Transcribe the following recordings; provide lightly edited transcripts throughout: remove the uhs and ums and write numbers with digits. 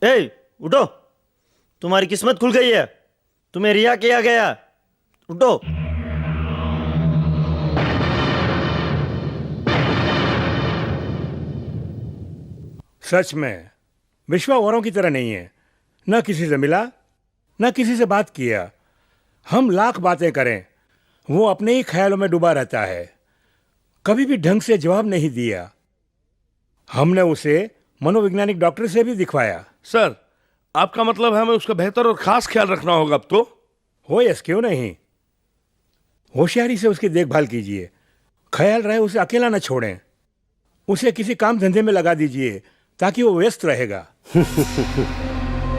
ए, उठो। तुम्हारी किस्मत खुल गई है, तुम्हें रिहा किया गया। उठो। सच में विश्वा औरों की तरह नहीं है। न किसी से मिला, न किसी से बात किया। हम लाख बातें करें, वो अपने ही ख्यालों में डूबा रहता है। कभी भी ढंग से जवाब नहीं दिया। हमने उसे मनोवैज्ञानिक डॉक्टर से भी दिखवाया। सर, आपका मतलब है हमें उसका बेहतर और खास ख्याल रखना होगा अब तो? हो यस, क्यों नहीं। होशियारी से उसकी देखभाल कीजिए। ख्याल रहे उसे अकेला न छोड़ें। उसे किसी काम धंधे में लगा दीजिए ताकि वो व्यस्त रहेगा।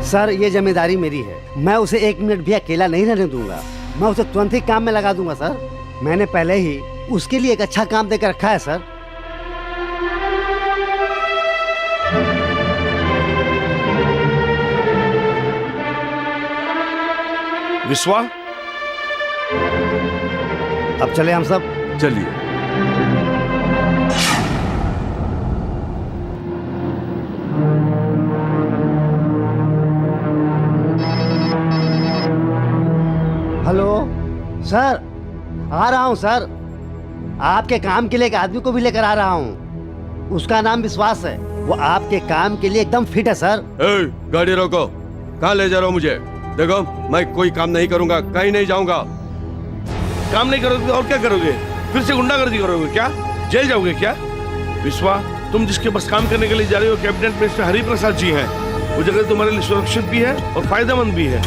सर, ये जिम्मेदारी मेरी है। मैं उसे 1 मिनट भी अकेला नहीं रहने दूंगा। मैं उसे तुरंत ही काम में लगा दूंगा सर। मैंने पहले ही उसके लिए एक अच्छा काम देकर रखा है सर। विश्वा, अब चले हम सब। चलिए। हेलो सर, आ रहा हूँ सर। आपके काम के लिए एक आदमी को भी लेकर आ रहा हूँ। उसका नाम विश्वास है। वो आपके काम के लिए एकदम फिट है सर। गाड़ी रोको। कहाँ ले जा रहे हो मुझे? देखो, मैं कोई काम नहीं करूंगा, कहीं नहीं जाऊंगा। काम नहीं करोगे और क्या करोगे? फिर से गुंडागर्दी करोगे क्या? जेल जाओगे क्या? विश्वा, तुम जिसके पास काम करने के लिए जा रहे हो कैबिनेट मिनिस्टर हरिप्रसाद जी हैं। वो जगह तुम्हारे लिए सुरक्षित भी है और फायदेमंद भी है।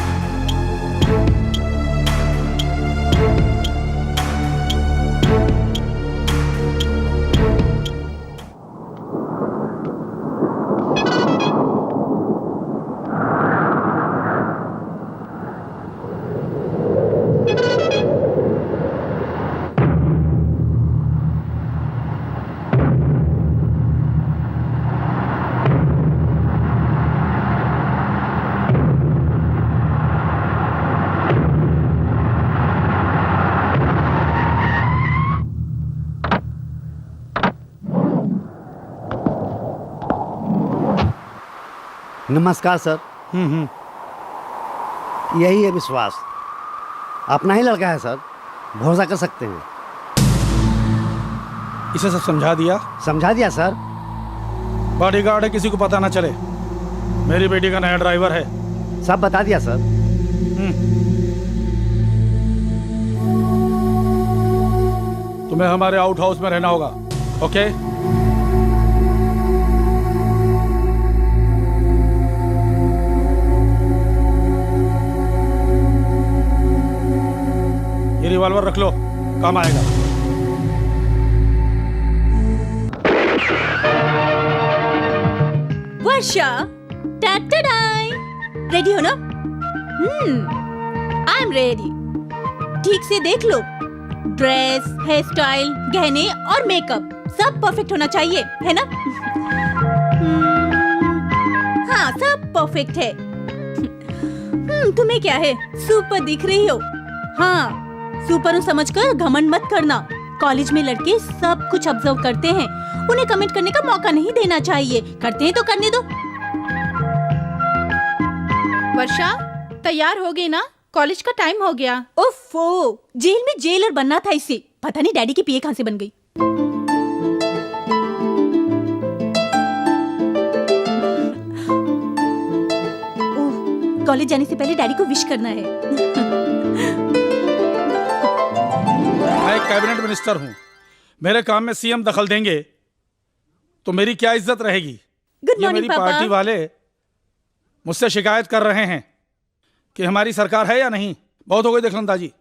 नमस्कार सर। यही है विश्वास। अपना ही लड़का है सर, भरोसा कर सकते हैं। इसे सब समझा दिया? समझा दिया सर। बॉडीगार्ड है, किसी को पता ना चले। मेरी बेटी का नया ड्राइवर है। सब बता दिया सर। तुम्हें हमारे आउट हाउस में रहना होगा, ओके? ये रिवॉल्वर रख लो, काम आएगा। वर्षा, टाटाडाई, रेडी हो ना? I am ready. ठीक से देख लो, ड्रेस, हेयर स्टाइल, गहने और मेकअप सब परफेक्ट होना चाहिए, है ना? हाँ, सब परफेक्ट है। तुम्हें क्या है, सुपर दिख रही हो। हाँ, सुपर समझकर घमंड मत करना। कॉलेज में लड़के सब कुछ ऑब्जर्व करते हैं, उन्हें कमेंट करने का मौका नहीं देना चाहिए। करते हैं तो करने दो। वर्षा, तैयार हो गई ना? कॉलेज का टाइम हो गया। ओफो, जेल में जेलर बनना था इसे। पता नहीं डैडी की पीए कहां से बन गई। ओह, कॉलेज जाने से पहले डैडी को विश करना है। मैं एक कैबिनेट मिनिस्टर हूँ। मेरे काम में सीएम दखल देंगे तो मेरी क्या इज्जत रहेगी? गुड ये मॉर्निंग मेरी पापा। पार्टी वाले मुझसे शिकायत कर रहे हैं कि हमारी सरकार है या नहीं। बहुत हो गई दखलंदाजी,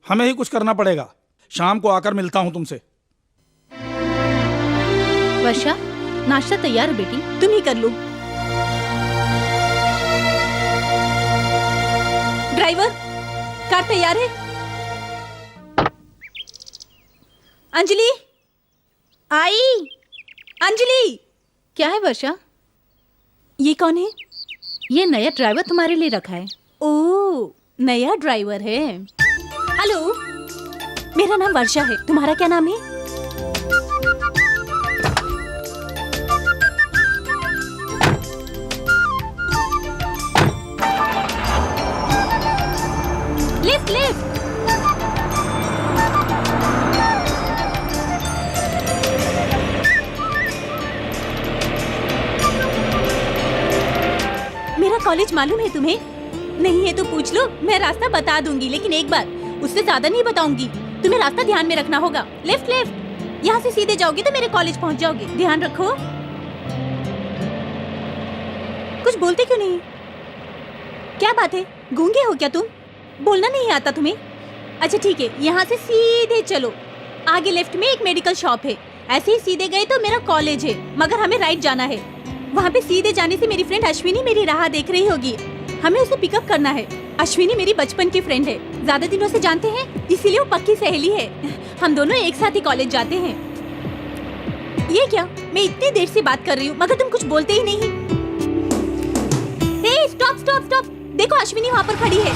हमें ही कुछ करना पड़ेगा। शाम को आकर मिलता हूँ तुमसे। वर्षा, नाश्ता तैयार है बेटी, तुम ही कर लो। ड्राइवर, कार तैयार है? अंजलि, आई। अंजलि। क्या है वर्षा? ये कौन है? ये नया ड्राइवर तुम्हारे लिए रखा है। ओह, नया ड्राइवर है। हेलो, मेरा नाम वर्षा है। तुम्हारा क्या नाम है? कॉलेज मालूम है तुम्हें? नहीं है तो पूछ लो, मैं रास्ता बता दूंगी, लेकिन एक बार, उससे ज्यादा नहीं बताऊंगी। तुम्हें रास्ता ध्यान में रखना होगा। लेफ्ट लेफ्ट, यहाँ से सीधे जाओगी तो मेरे कॉलेज पहुँच जाओगे। ध्यान रखो। कुछ बोलते क्यों नहीं? क्या बात है, गूंगे हो क्या तुम? बोलना नहीं आता तुम्हें? अच्छा ठीक है, यहाँ से सीधे चलो। आगे लेफ्ट में एक मेडिकल शॉप है। ऐसे ही सीधे गए तो मेरा कॉलेज है, मगर हमें राइट जाना है। वहाँ पे सीधे जाने से मेरी फ्रेंड अश्विनी मेरी राह देख रही होगी। हमें उसे पिकअप करना है। अश्विनी मेरी बचपन की फ्रेंड है, ज्यादा दिनों से जानते हैं, इसीलिए वो पक्की सहेली है। हम दोनों एक साथ ही कॉलेज जाते हैं। ये क्या, मैं इतनी देर से बात कर रही हूँ मगर तुम कुछ बोलते ही नहीं। स्टॉप स्टॉप स्टॉप, देखो अश्विनी वहाँ पर खड़ी है।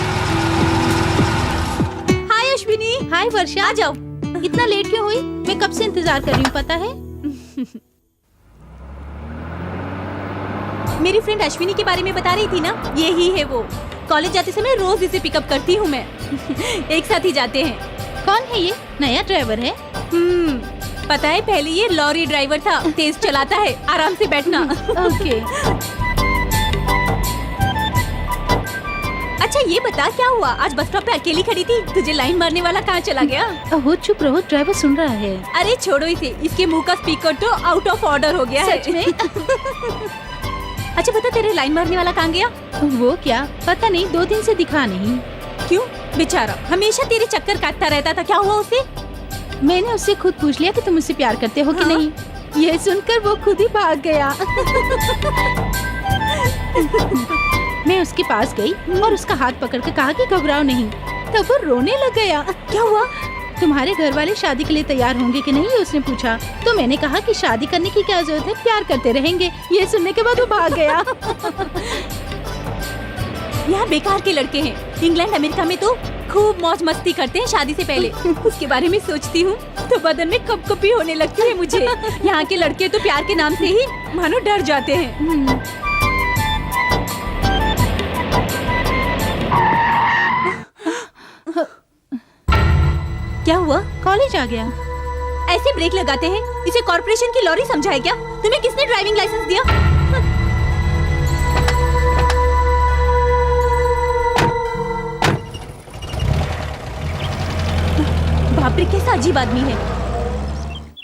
हाय अश्विनी। हाय वर्षा। आ जाओ। इतना लेट क्यों हुई? मैं कब से इंतजार कर रही हूँ, पता है? मेरी फ्रेंड अश्विनी के बारे में बता रही थी ना, यही है वो। कॉलेज जाते समय रोज इसे पिकअप करती हूँ मैं। एक साथ ही जाते हैं। कौन है ये? नया ड्राइवर है? पता है, पहले ये लॉरी ड्राइवर था, तेज चलाता है। आराम से बैठना। ओके। अच्छा ये बता, क्या हुआ? आज बस स्टॉप पे अकेली खड़ी थी, तुझे लाइन मारने वाला कहाँ चला गया? ओह चुप रहो, ड्राइवर सुन रहा है। अरे छोड़ो इसे, इसके मुंह का स्पीकर तो आउट ऑफ ऑर्डर हो गया है। सच में? अच्छा बता, तेरे लाइन मारने वाला कहाँ गया? वो क्या, पता नहीं, 2 दिन से दिखा नहीं। क्यों? बेचारा हमेशा तेरे चक्कर काटता रहता था, क्या हुआ उसे? मैंने उससे खुद पूछ लिया कि तुम मुझसे प्यार करते हो कि हाँ? नहीं। ये सुनकर वो खुद ही भाग गया। मैं उसके पास गई और उसका हाथ पकड़ कर कहा कि घबराओ नहीं। तब वो रोने लग गया। क्या हुआ? तुम्हारे घर वाले शादी के लिए तैयार होंगे कि नहीं, उसने पूछा। तो मैंने कहा कि शादी करने की क्या जरूरत है, प्यार करते रहेंगे। ये सुनने के बाद वो भाग गया। यहाँ बेकार के लड़के हैं। इंग्लैंड अमेरिका में तो खूब मौज मस्ती करते हैं शादी से पहले। उसके बारे में सोचती हूँ तो बदन में कपकपी होने लगती है मुझे। यहाँ के लड़के तो प्यार के नाम से ही मानो डर जाते हैं। क्या हुआ? कॉलेज आ गया। ऐसे ब्रेक लगाते हैं? इसे कॉर्पोरेशन की लॉरी समझा है क्या? तुम्हें किसने ड्राइविंग लाइसेंस दिया? बाप रे, कैसा अजीब आदमी है।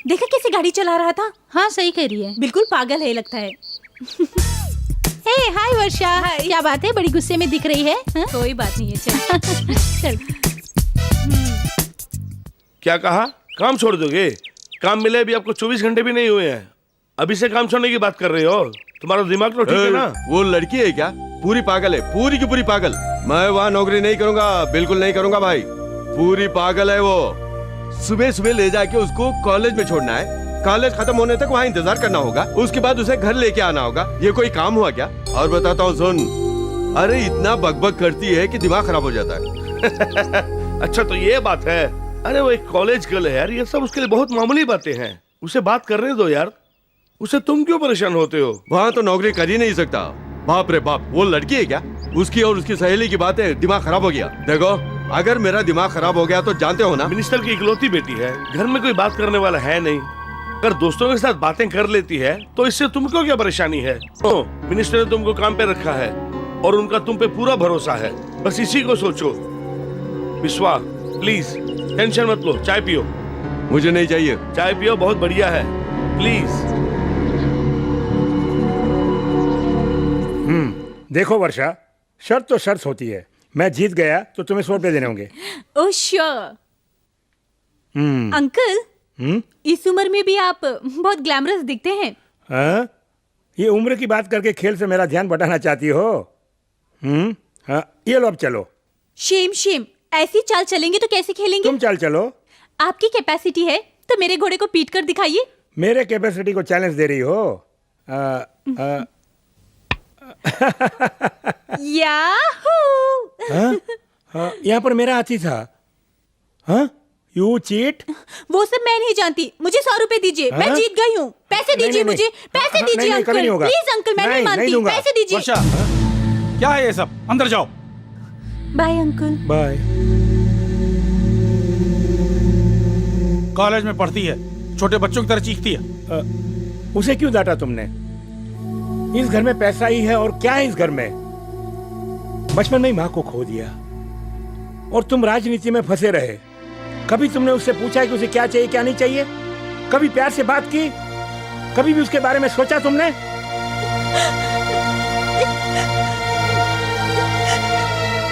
देखा कैसे गाड़ी चला रहा था? हाँ सही कह रही है। बिल्कुल पागल है लगता है। हे हाय वर्षा। हाय। क्या बात है, बड़ी गुस्से में दिख रही है? हाँ? कोई बात नहीं है, चल। चल। क्या कहा? काम छोड़ दोगे? काम मिले अभी आपको 24 घंटे भी नहीं हुए हैं, अभी से काम छोड़ने की बात कर रहे हो? तुम्हारा दिमाग तो ठीक है ना? वो लड़की है क्या? पूरी पागल है, पूरी की पूरी पागल। मैं वहाँ नौकरी नहीं करूँगा, बिल्कुल नहीं करूँगा भाई। पूरी पागल है वो। सुबह सुबह ले जाके उसको कॉलेज में छोड़ना है, कॉलेज खत्म होने तक वहाँ इंतजार करना होगा, उसके बाद उसे घर लेके आना होगा। ये कोई काम हुआ क्या? और बताता हूँ सुन, अरे इतना बकबक करती है कि दिमाग खराब हो जाता है। अच्छा तो ये बात है। अरे वो एक कॉलेज गर्ल है यार, ये सब उसके लिए बहुत मामूली बातें हैं। उसे बात करने दो यार, उसे तुम क्यों परेशान होते हो? वहाँ तो नौकरी कर ही नहीं सकता। बाप रे बाप, वो लड़की है क्या? उसकी और उसकी सहेली की बातें, दिमाग खराब हो गया। देखो अगर मेरा दिमाग खराब हो गया तो जानते हो ना, मिनिस्टर की इकलौती बेटी है, घर में कोई बात करने वाला है नहीं। अगर दोस्तों के साथ बातें कर लेती है तो इससे तुमको क्या परेशानी है? मिनिस्टर ने तुमको काम पे रखा है और उनका तुम पे पूरा भरोसा है, बस इसी को सोचो। विश्वा प्लीज टेंशन मत लो, चाय पियो। मुझे नहीं चाहिए। चाय पियो, बहुत बढ़िया है, प्लीज। देखो वर्षा, शर्त तो शर्त होती है। मैं जीत गया तो तुम्हें 100 रुपए देने होंगे। Oh sure. अंकल, इस उम्र में भी आप बहुत ग्लैमरस दिखते हैं। हाँ? ये उम्र की बात करके खेल से मेरा ध्यान बटाना चाहती हो? हाँ, ये लो अब चलो। शेम शेम, ऐसी चाल चलेंगे तो कैसे खेलेंगे? तुम चल चलो। आपकी कैपेसिटी है तो मेरे घोड़े को पीट कर दिखाइए। मेरे कैपेसिटी को चैलेंज दे रही हो? याहू! हाँ, यहाँ पर मेरा हाथी था। हाँ? You cheat? वो सब मैं नहीं जानती, मुझे 100 रुपए दीजिए। मैं हाँ? जीत गई हूँ। पैसे नहीं, दीजिए नहीं, मुझे, नहीं। पैसे हाँ, दीजिए नहीं, कभी नहीं अंकल, होगा। प्लीज अंकल, मैं नहीं मानती, दूंगा। पैसे दीजिए। वर्षा, क्या है ये सब? अंदर जाओ। Bye uncle. बाय। कॉलेज में पढ़ती है, छोटे बच्चों की तरह चीखती है। उसे क्यों डांटा तुमने? इस घर में पैसा ही है और क्या है इस घर में? बचपन में ही माँ को खो दिया और तुम राजनीति में फंसे रहे। कभी तुमने उससे पूछा कि उसे क्या चाहिए क्या नहीं चाहिए? कभी प्यार से बात की? कभी भी उसके बारे में सोचा तुमने?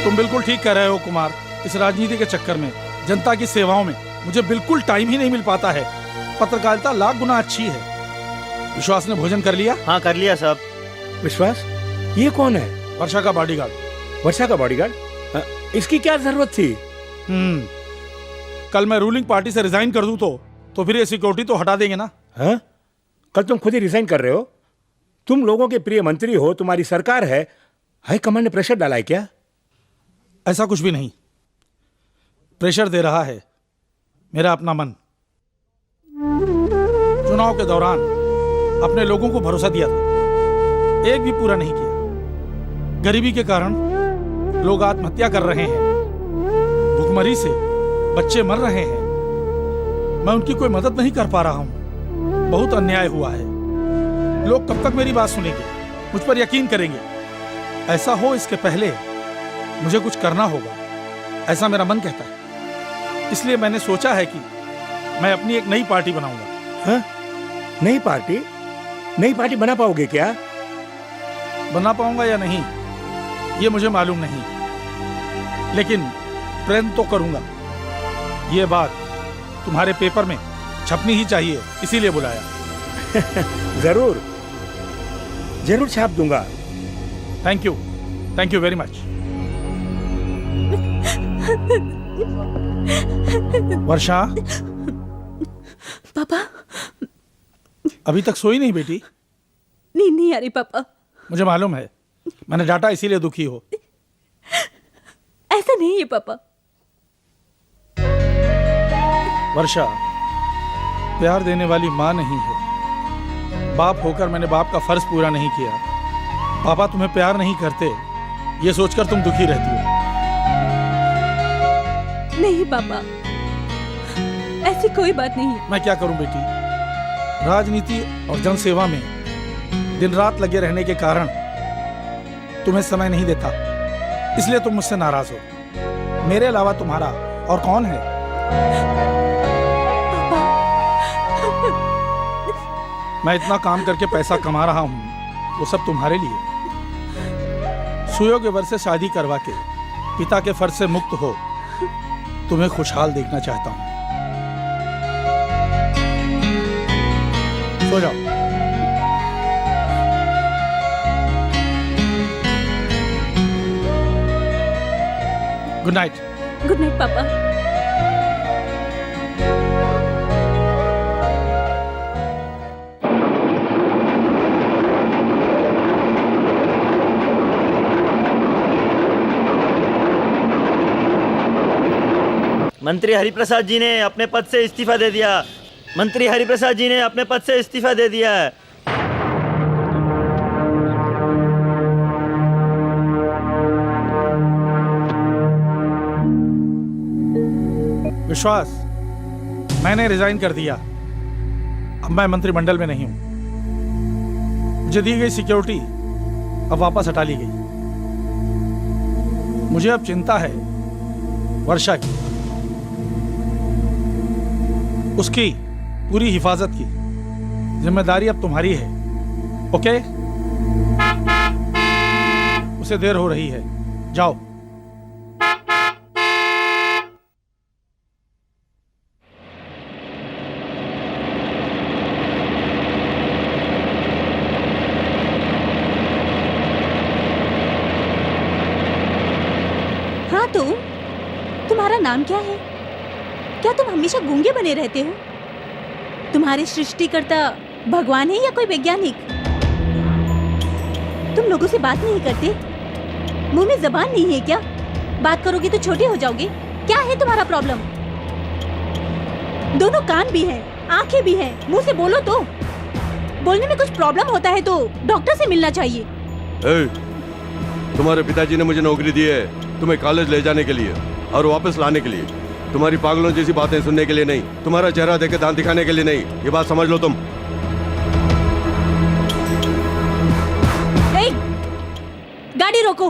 तुम बिल्कुल ठीक कह रहे हो कुमार। इस राजनीति के चक्कर में, जनता की सेवाओं में मुझे बिल्कुल टाइम ही नहीं मिल पाता है। पत्रकारिता लाख गुना अच्छी है। विश्वास ने भोजन कर लिया? हाँ कर लिया साहब। विश्वास, ये कौन है? वर्षा का बॉडीगार्ड। वर्षा का बॉडीगार्ड? इसकी क्या जरूरत थी? कल मैं रूलिंग पार्टी से रिजाइन कर दूं तो फिर ये सिक्योरिटी तो हटा देंगे ना। हाँ? कल तुम खुद ही रिजाइन कर रहे हो? तुम लोगों के प्रिय मंत्री हो, तुम्हारी सरकार है, हाईकमांड ने प्रेशर डाला है क्या? ऐसा कुछ भी नहीं। प्रेशर दे रहा है मेरा अपना मन। चुनाव के दौरान अपने लोगों को भरोसा दिया था, एक भी पूरा नहीं किया। गरीबी के कारण लोग आत्महत्या कर रहे हैं, भुखमरी से बच्चे मर रहे हैं। मैं उनकी कोई मदद नहीं कर पा रहा हूं। बहुत अन्याय हुआ है। लोग कब तक मेरी बात सुनेंगे, मुझ पर यकीन करेंगे? ऐसा हो इसके पहले मुझे कुछ करना होगा, ऐसा मेरा मन कहता है। इसलिए मैंने सोचा है कि मैं अपनी एक नई पार्टी बनाऊंगा। हाँ? नई पार्टी? नई पार्टी बना पाओगे क्या? बना पाऊंगा या नहीं ये मुझे मालूम नहीं, लेकिन प्रयत्न तो करूंगा। ये बात तुम्हारे पेपर में छपनी ही चाहिए, इसीलिए बुलाया। जरूर जरूर छाप दूंगा। Thank you very much. Varsha, पापा। अभी तक सोई नहीं बेटी? नींद नहीं आ रही पापा। मुझे मालूम है, मैंने डांटा इसीलिए दुखी हो। ऐसा नहीं है पापा। वर्षा प्यार देने वाली माँ नहीं है। बाप होकर मैंने बाप का फर्ज पूरा नहीं किया। पापा तुम्हें प्यार नहीं करते, ये सोचकर तुम दुखी रहती हो। नहीं पापा, ऐसी कोई बात नहीं। मैं क्या करूं बेटी, राजनीति और जनसेवा में दिन रात लगे रहने के कारण तुम्हें समय नहीं देता, इसलिए तुम मुझसे नाराज हो। मेरे अलावा तुम्हारा और कौन है? मैं इतना काम करके पैसा कमा रहा हूं, वो सब तुम्हारे लिए। सुयोग्य वर से शादी करवा के पिता के फर्ज से मुक्त हो तुम्हें खुशहाल देखना चाहता हूं। सो जाओ। Good night. गुड नाइट पापा। मंत्री हरिप्रसाद जी ने अपने पद से इस्तीफा दे दिया। मंत्री हरिप्रसाद जी ने अपने पद से इस्तीफा दे दिया है। विश्वास, मैंने रिजाइन कर दिया। अब मैं मंत्रिमंडल में नहीं हूं। मुझे दी गई सिक्योरिटी अब वापस हटा ली गई। मुझे अब चिंता है वर्षा की, उसकी पूरी हिफाजत की। जिम्मेदारी अब तुम्हारी है, ओके? उसे देर हो रही है, जाओ। हाँ तो तुम्हारा नाम क्या है? क्या तुम हमेशा गूंगे बने रहते हो? तुम्हारे सृष्टिकर्ता भगवान है या कोई वैज्ञानिक? तुम लोगों से बात नहीं करते? मुंह में जबान नहीं है क्या? बात करोगे तो छोटे हो जाओगे। क्या है तुम्हारा प्रॉब्लम? दोनों कान भी हैं, आंखें भी हैं, मुंह से बोलो तो। बोलने में कुछ प्रॉब्लम होता है तो डॉक्टर से मिलना चाहिए। तुम्हारे पिताजी ने मुझे नौकरी दी है तुम्हें कॉलेज ले जाने के लिए और वापस लाने के लिए, तुम्हारी पागलों जैसी बातें सुनने के लिए नहीं, तुम्हारा चेहरा देख के दांत दिखाने के लिए नहीं। ये बात समझ लो तुम। गाड़ी रोको।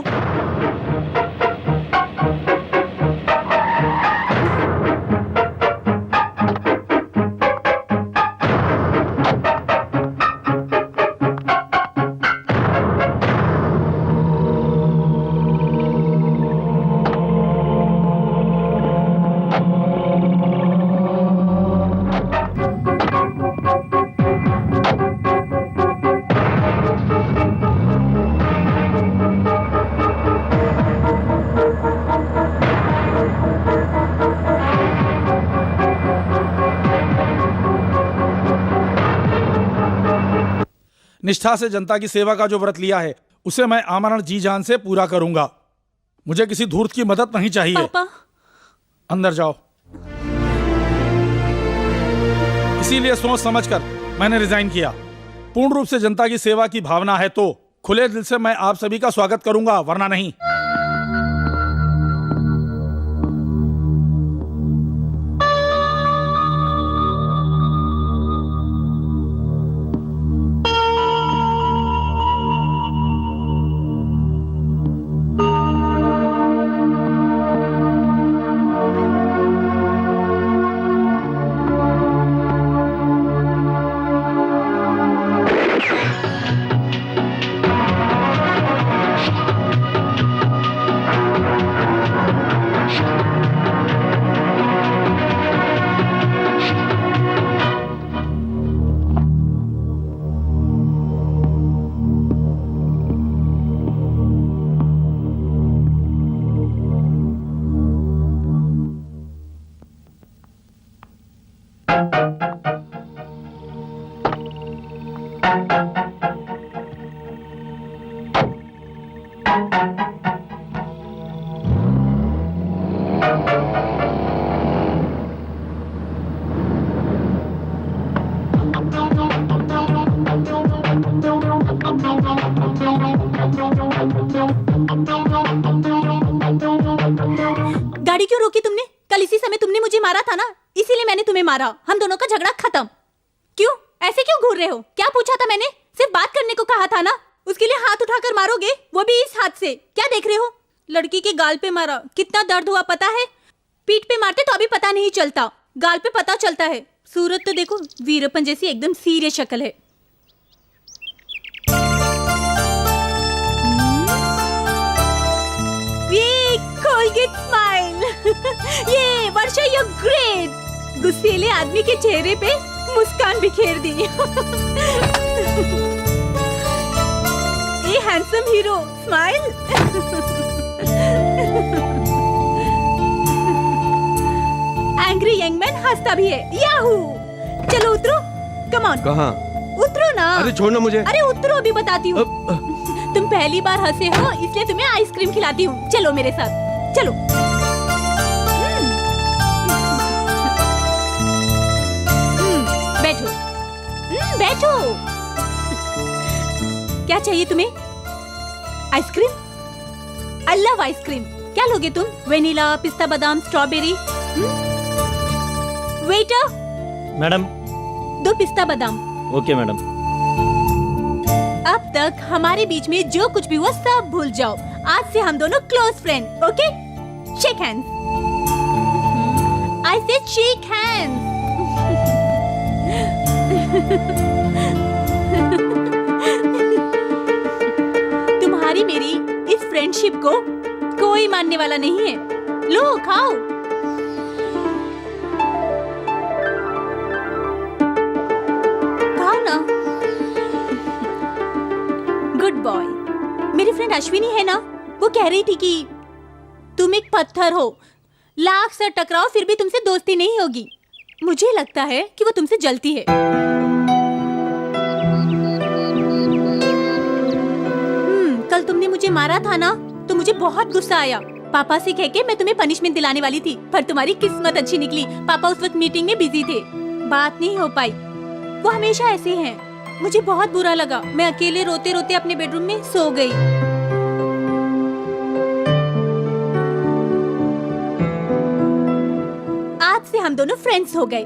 निष्ठा से जनता की सेवा का जो व्रत लिया है उसे मैं आमरण जी जान से पूरा करूंगा। मुझे किसी धूर्त की मदद नहीं चाहिए। पापा, अंदर जाओ। इसीलिए सोच समझकर मैंने रिजाइन किया। पूर्ण रूप से जनता की सेवा की भावना है तो खुले दिल से मैं आप सभी का स्वागत करूंगा, वरना नहीं। गाड़ी क्यों रोकी तुमने? कल इसी समय तुमने मुझे मारा था ना, इसीलिए मैंने तुम्हें मारा। हम दोनों का झगड़ा खत्म। क्यों ऐसे क्यों घूर रहे हो? क्या पूछा था मैंने? सिर्फ बात करने को कहा था ना। उसके लिए हाथ उठाकर मारोगे, वो भी इस हाथ से? क्या देख रहे हो? लड़की के गाल पे मारा, कितना दर्द हुआ पता है? पीठ पे मारते तो अभी पता नहीं चलता, गाल पे पता चलता है। सूरत तो देखो, वीरप्पन जैसी एकदम सीरियस शक्ल है। ये कोलगेट स्माइल। ये वर्षा, यू ग्रेट। गुस्सेले आदमी के चेहरे पे मुस्कान बिखेर दी। ये handsome hero smile. Angry young man हंसता भी है। याहू! चलो उतरो, कम ऑन। कहाँ? उतरो ना। अरे छोड़ना मुझे। अरे उतरो, अभी बताती हूँ। तुम पहली बार हंसे हो इसलिए तुम्हें आइसक्रीम खिलाती हूँ। चलो मेरे साथ, चलो। बैठो, बैठो। क्या चाहिए तुम्हें? आइसक्रीम? I love ice cream. क्या लोगे तुम? वेनिला, पिस्ता बादाम, स्ट्रॉबेरी? Waiter, madam. 2 पिस्ता बादाम। Okay madam. अब तक हमारे बीच में जो कुछ भी हुआ सब भूल जाओ। आज से हम दोनों close friend, okay? Shake hands. I said shake hands. तुम्हारी मेरी इस फ्रेंडशिप को कोई मानने वाला नहीं है। लो खाओ। खाओ ना। Good boy. मेरी फ्रेंड अश्विनी है ना, वो कह रही थी कि तुम एक पत्थर हो, लाख से टकराओ फिर भी तुमसे दोस्ती नहीं होगी। मुझे लगता है कि वो तुमसे जलती है। कल तुमने मुझे मारा था ना, तो मुझे बहुत गुस्सा आया। पापा से कह के मैं तुम्हें पनिशमेंट दिलाने वाली थी, पर तुम्हारी किस्मत अच्छी निकली। पापा उस वक्त मीटिंग में बिजी थे, बात नहीं हो पाई। वो हमेशा ऐसे हैं। मुझे बहुत बुरा लगा। मैं अकेले रोते रोते अपने बेडरूम में सो गई। आज से हम दोनों फ्रेंड्स हो गए।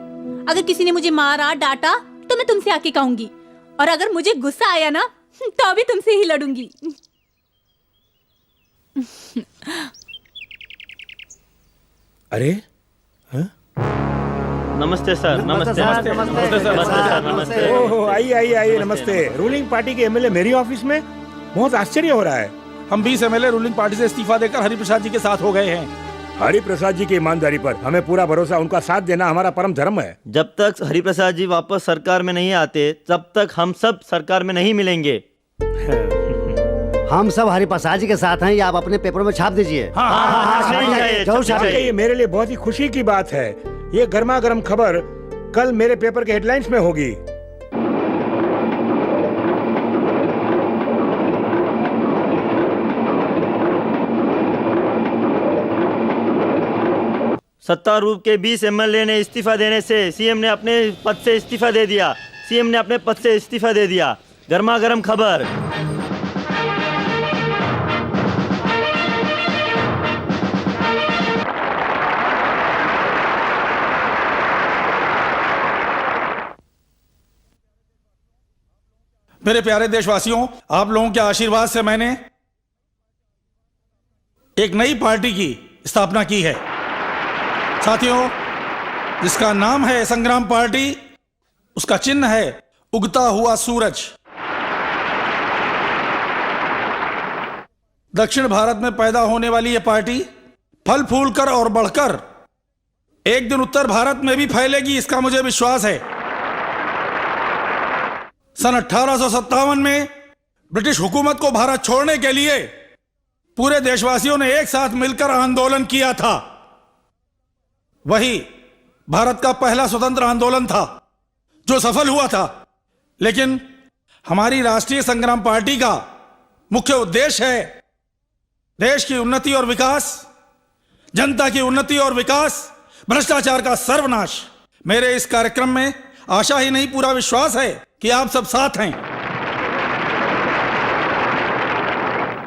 अगर किसी ने मुझे मारा, डांटा, तो मैं तुमसे आके कहूंगी, और अगर मुझे गुस्सा आया ना, तो भी तुमसे ही लड़ूंगी। अरे नमस्ते सर। नमस्ते नमस्ते, नमस्ते सर। नमस्ते सर। नमस्ते। ओहो, आइए आइए आइए, नमस्ते। रूलिंग पार्टी के एमएलए मेरी ऑफिस में? बहुत आश्चर्य हो रहा है। हम 20 एमएलए रूलिंग पार्टी से इस्तीफा देकर हरिप्रसाद जी के साथ हो गए हैं। हरिप्रसाद जी की ईमानदारी पर हमें पूरा भरोसा, उनका साथ देना हमारा परम धर्म है। जब तक हरिप्रसाद जी वापस सरकार में नहीं आते, तब तक हम सब सरकार में नहीं मिलेंगे। हम सब हरिप्रसाद जी के साथ हैं, ये आप अपने पेपर में छाप दीजिए। जरूर छापिए। ये मेरे लिए बहुत ही खुशी की बात है। ये गर्मा गर्म खबर कल मेरे पेपर के हेडलाइंस में होगी। सत्तारूप के 20 एमएलए ने इस्तीफा देने से सीएम ने अपने पद से इस्तीफा दे दिया। सीएम ने अपने पद से इस्तीफा दे दिया। गर्मा गर्म खबर। मेरे प्यारे देशवासियों, आप लोगों के आशीर्वाद से मैंने एक नई पार्टी की स्थापना की है। साथियों, जिसका नाम है संग्राम पार्टी, उसका चिन्ह है उगता हुआ सूरज। दक्षिण भारत में पैदा होने वाली यह पार्टी फल फूल कर और बढ़कर एक दिन उत्तर भारत में भी फैलेगी, इसका मुझे विश्वास है। सन 1857 में ब्रिटिश हुकूमत को भारत छोड़ने के लिए पूरे देशवासियों ने एक साथ मिलकर आंदोलन किया था। वही भारत का पहला स्वतंत्र आंदोलन था जो सफल हुआ था। लेकिन हमारी राष्ट्रीय संग्राम पार्टी का मुख्य उद्देश्य है देश की उन्नति और विकास, जनता की उन्नति और विकास, भ्रष्टाचार का सर्वनाश। मेरे इस कार्यक्रम में आशा ही नहीं, पूरा विश्वास है कि आप सब साथ हैं।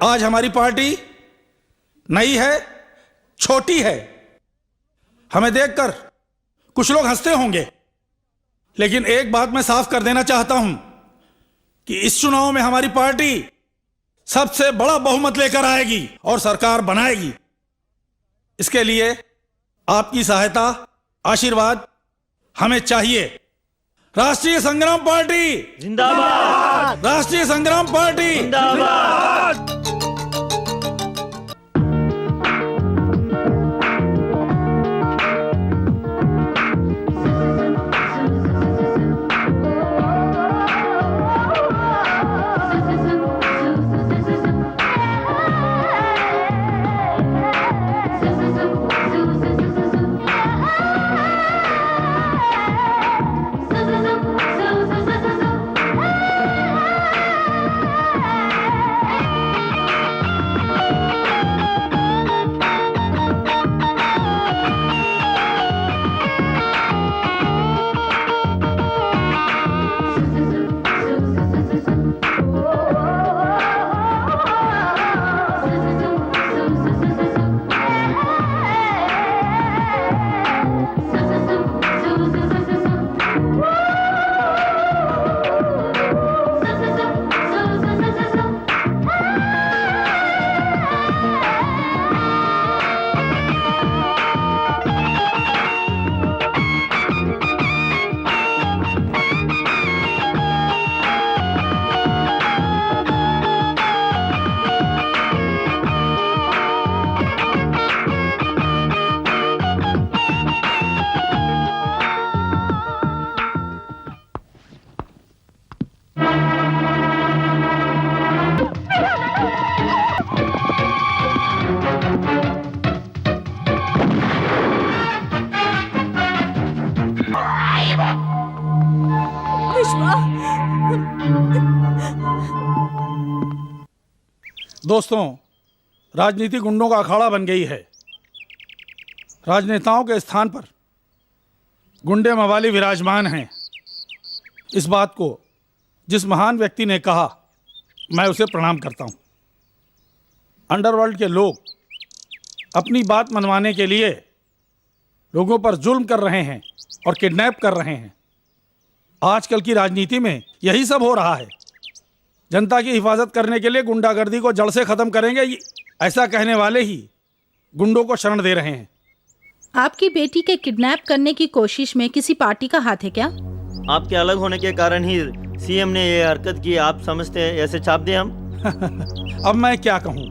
आज हमारी पार्टी नई है, छोटी है। हमें देखकर कुछ लोग हंसते होंगे, लेकिन एक बात मैं साफ कर देना चाहता हूं कि इस चुनाव में हमारी पार्टी सबसे बड़ा बहुमत लेकर आएगी और सरकार बनाएगी। इसके लिए आपकी सहायता, आशीर्वाद हमें चाहिए। राष्ट्रीय संग्राम पार्टी जिंदाबाद। राष्ट्रीय संग्राम पार्टी जिंदाबाद। दोस्तों, राजनीति गुंडों का अखाड़ा बन गई है। राजनेताओं के स्थान पर गुंडे मवाली विराजमान हैं। इस बात को जिस महान व्यक्ति ने कहा, मैं उसे प्रणाम करता हूं। अंडरवर्ल्ड के लोग अपनी बात मनवाने के लिए लोगों पर जुल्म कर रहे हैं और किडनैप कर रहे हैं। आजकल की राजनीति में यही सब हो रहा है। जनता की हिफाजत करने के लिए गुंडागर्दी को जड़ से खत्म करेंगे, ऐसा कहने वाले ही गुंडों को शरण दे रहे हैं। आपकी बेटी के किडनैप करने की कोशिश में किसी पार्टी का हाथ है क्या? आपके अलग होने के कारण ही सीएम ने ये हरकत की। आप समझते हैं ऐसे छाप दें हम? अब मैं क्या कहूं?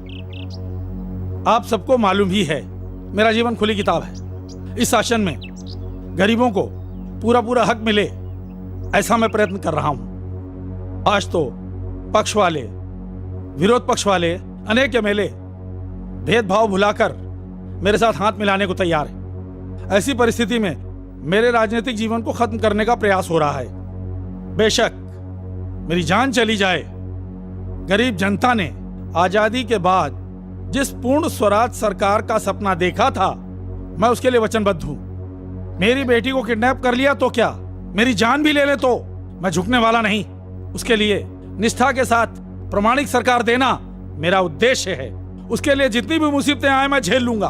आप सबको मालूम ही है, मेरा जीवन खुली किताब है। इस शासन में गरीबों को पूरा पूरा हक मिले, ऐसा मैं प्रयत्न कर रहा हूं। आज तो पक्ष वाले, विरोध पक्ष वाले, अनेक एमएलए भेदभाव भुलाकर मेरे साथ हाथ मिलाने को तैयार है। ऐसी परिस्थिति में मेरे राजनीतिक जीवन को खत्म करने का प्रयास हो रहा है। बेशक मेरी जान चली जाए, गरीब जनता ने आजादी के बाद जिस पूर्ण स्वराज सरकार का सपना देखा था, मैं उसके लिए वचनबद्ध हूं। मेरी बेटी को किडनैप कर लिया तो क्या, मेरी जान भी ले ले तो मैं झुकने वाला नहीं। उसके लिए निष्ठा के साथ प्रामाणिक सरकार देना मेरा उद्देश्य है। उसके लिए जितनी भी मुसीबतें आए मैं झेल लूंगा।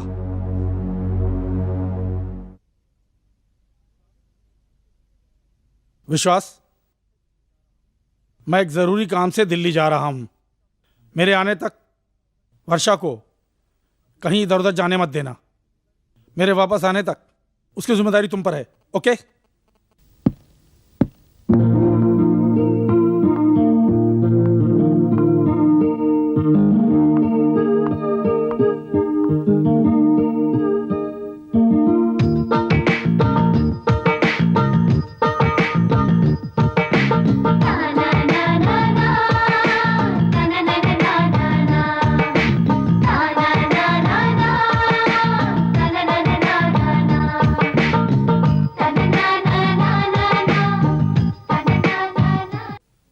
विश्वास, मैं एक जरूरी काम से दिल्ली जा रहा हूं। मेरे आने तक वर्षा को कहीं इधर उधर जाने मत देना। मेरे वापस आने तक उसकी जिम्मेदारी तुम पर है। ओके?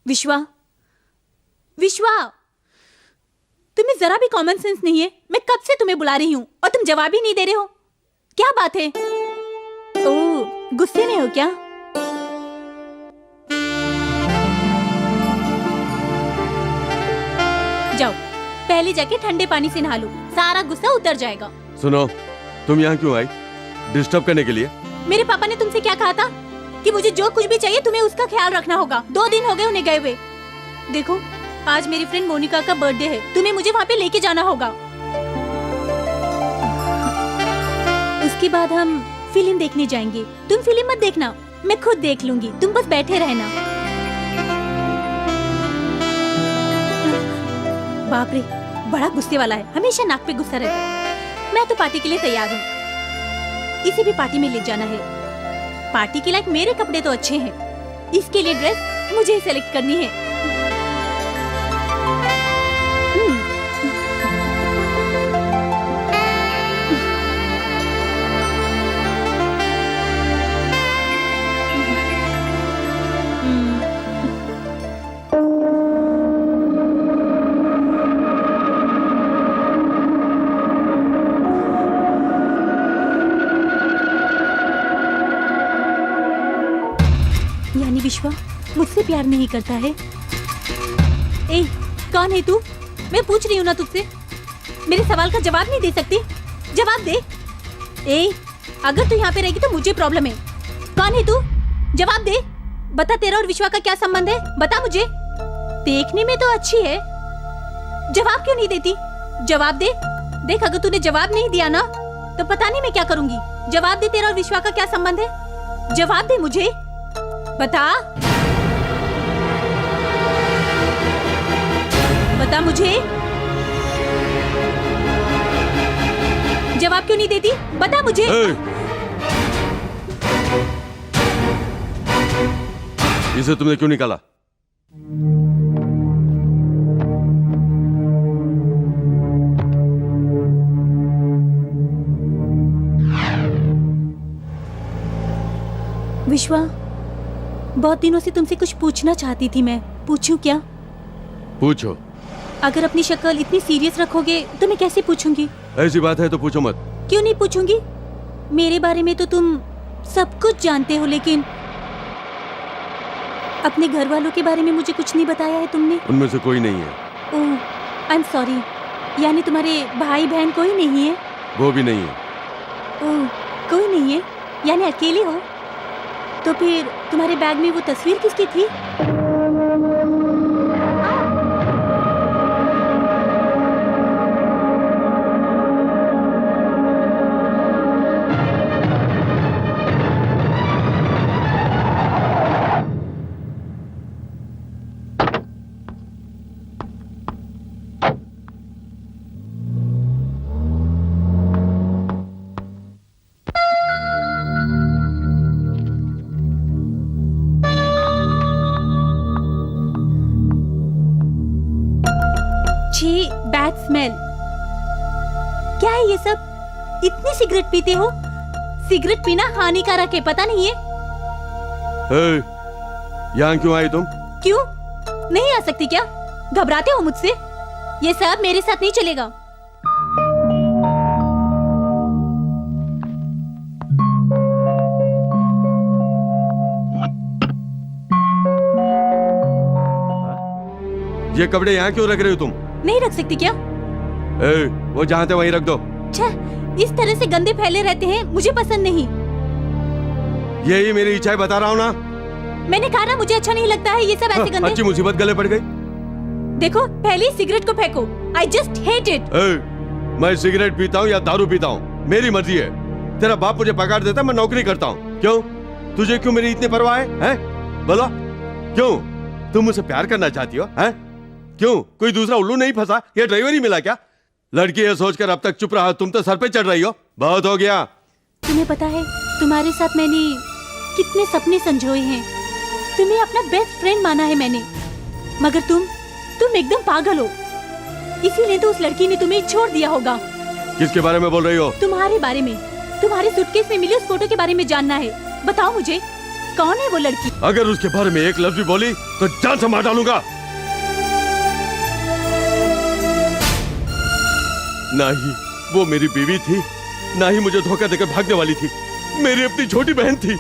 विश्वा, विश्वा, तुम्हें जरा भी कॉमन सेंस नहीं है। मैं कब से तुम्हें बुला रही हूँ और तुम जवाब ही नहीं दे रहे हो। क्या बात है? ओह, गुस्से में हो क्या? जाओ, पहले जाके ठंडे पानी से नहा लो, सारा गुस्सा उतर जाएगा। सुनो, तुम यहाँ क्यों आई? डिस्टर्ब करने के लिए? मेरे पापा ने तुमसे क्या कहा था कि मुझे जो कुछ भी चाहिए तुम्हें उसका ख्याल रखना होगा। 2 दिन हो गए उन्हें गए हुए। देखो, आज मेरी फ्रेंड मोनिका का बर्थडे है, तुम्हें मुझे वहाँ पे लेके जाना होगा। उसके बाद हम फिल्म देखने जाएंगे। तुम फिल्म मत देखना, मैं खुद देख लूंगी, तुम बस बैठे रहना। बाप रे, बड़ा गुस्से वाला है, हमेशा नाक पे गुस्सा रहता है। मैं तो पार्टी के लिए तैयार हूँ। इसे भी पार्टी में ले जाना है। पार्टी के लायक मेरे कपड़े तो अच्छे हैं, इसके लिए ड्रेस मुझे ही सेलेक्ट करनी है। यानी विश्वा मुझसे प्यार नहीं करता है। ए, कौन है तू? मैं पूछ रही हूँ ना तुझसे। मेरे सवाल का जवाब नहीं दे सकती? जवाब दे। ए, अगर तू यहाँ पे रहेगी तो मुझे प्रॉब्लम है। कौन है तू? जवाब दे। बता, तेरा और विश्वा का क्या संबंध है? बता मुझे। देखने में तो अच्छी है, जवाब क्यों नहीं देती? जवाब दे। देख, अगर तूने जवाब नहीं दिया ना तो पता नहीं मैं क्या करूंगी। जवाब दे, तेरा और विश्वा का क्या संबंध है? जवाब दे मुझे, बता, बता मुझे। जवाब क्यों नहीं देती? बता मुझे। इसे तुमने क्यों निकाला? विश्वा, बहुत दिनों से तुमसे कुछ पूछना चाहती थी मैं। पूछूं क्या? पूछो। अगर अपनी शक्ल इतनी सीरियस रखोगे तो मैं कैसे पूछूंगी? ऐसी बात है तो पूछो मत। क्यों नहीं पूछूंगी? मेरे बारे में तो तुम सब कुछ जानते हो, लेकिन अपने घर वालों के बारे में मुझे कुछ नहीं बताया है तुमने। उनमें से कोई नहीं है। ओह, आई एम सॉरी। यानी तुम्हारे भाई बहन कोई नहीं है? वो भी नहीं है। ओह, कोई नहीं है, यानी अकेले हो। तो फिर तुम्हारे बैग में वो तस्वीर किसकी थी? Bad smell. क्या है ये सब? इतनी सिगरेट पीते हो? सिगरेट पीना हानिकारक है, पता नहीं है? यहाँ क्यों आई तुम? क्यों नहीं आ सकती क्या? घबराते हो मुझसे? ये सब मेरे साथ नहीं चलेगा। ये कपड़े यहाँ क्यों रख रहे हो तुम? नहीं रख सकती क्या? ए, वो जहाँ थे वहीं रख दो। छे, इस तरह से गंदे फैले रहते हैं, मुझे पसंद नहीं। यही मेरी इच्छा है, बता रहा हूँ ना। मैंने कहा ना मुझे अच्छा नहीं लगता है ये सब ऐसे गंदे। अच्छी मुसीबत गले पड़ गई। देखो पहले ही सिगरेट को फेंको। I just hate it। मैं सिगरेट पीता हूँ या दारू पीता हूँ, मेरी मर्जी है। तेरा बाप मुझे पगार देता, मैं नौकरी करता हूँ। क्यों? तुझे क्यों मेरी इतनी परवाह है? बोलो क्यों? तुम मुझसे प्यार करना चाहती हो? हैं? क्यों? कोई दूसरा उल्लू नहीं फंसा? ये ड्राइवर ही मिला क्या? लड़की है सोचकर अब तक चुप रहा, तुम तो सर पे चढ़ रही हो। बहुत हो गया। तुम्हें पता है तुम्हारे साथ मैंने कितने सपने संजोए हैं। तुम्हें अपना बेस्ट फ्रेंड माना है मैंने, मगर तुम एकदम पागल हो। इसीलिए तो उस लड़की ने तुम्हें छोड़ दिया होगा। किसके बारे में बोल रही हो? तुम्हारे बारे में। तुम्हारे सूटकेस में मिली उस फोटो के बारे में जानना है। बताओ मुझे, कौन है वो लड़की? अगर उसके बारे में एक लफ्ज भी बोली तो जान से मार डालूंगा। ना ही वो मेरी बीवी थी, ना ही मुझे धोखा देकर भागने वाली थी। मेरी अपनी छोटी बहन थी।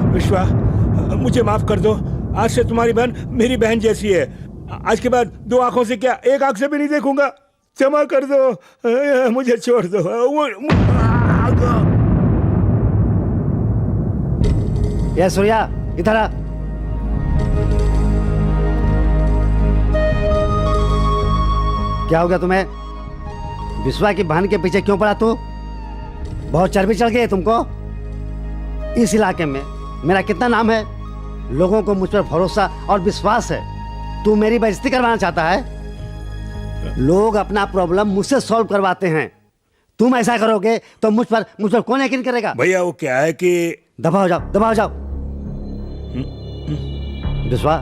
विश्वा, मुझे माफ कर दो। आज से तुम्हारी बहन मेरी बहन जैसी है। आज के बाद दो आंखों से क्या, एक आंख से भी नहीं देखूंगा। क्षमा कर दो, मुझे छोड़ दो। ये सूर्या, इधर आ। क्या हो गया तुम्हें? विश्वा की बहन के पीछे क्यों पड़ा तू? बहुत चर्बी चढ़ गई है तुमको। इस इलाके में मेरा कितना नाम है, लोगों को मुझ पर भरोसा और विश्वास है। तू मेरी बेइज्जती करवाना चाहता है? लोग अपना प्रॉब्लम मुझसे सॉल्व करवाते हैं, तुम ऐसा करोगे तो मुझ पर कौन यकीन करेगा? भैया वो क्या है कि दबा हो जाओ, दबा हो जाओ। विश्वा,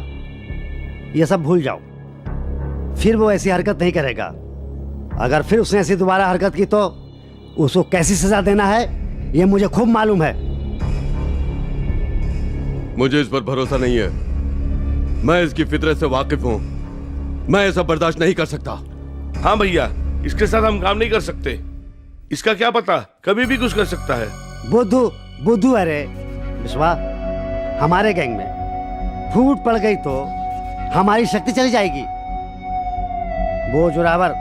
ये सब भूल जाओ, फिर वो ऐसी हरकत नहीं करेगा। अगर फिर उसने ऐसी दोबारा हरकत की तो उसको कैसी सजा देना है ये मुझे खूब मालूम है। मुझे इस पर भरोसा नहीं है। मैं इसकी फितरत से वाकिफ हूँ। मैं ऐसा बर्दाश्त नहीं कर सकता। हाँ भैया, इसके साथ हम काम नहीं कर सकते। इसका क्या पता, कभी भी कुछ कर सकता है। बुद्धू अरे विश्वा, हमारे गैंग में फूट पड़ गई तो हमारी शक्ति चली जाएगी। वो जोरावर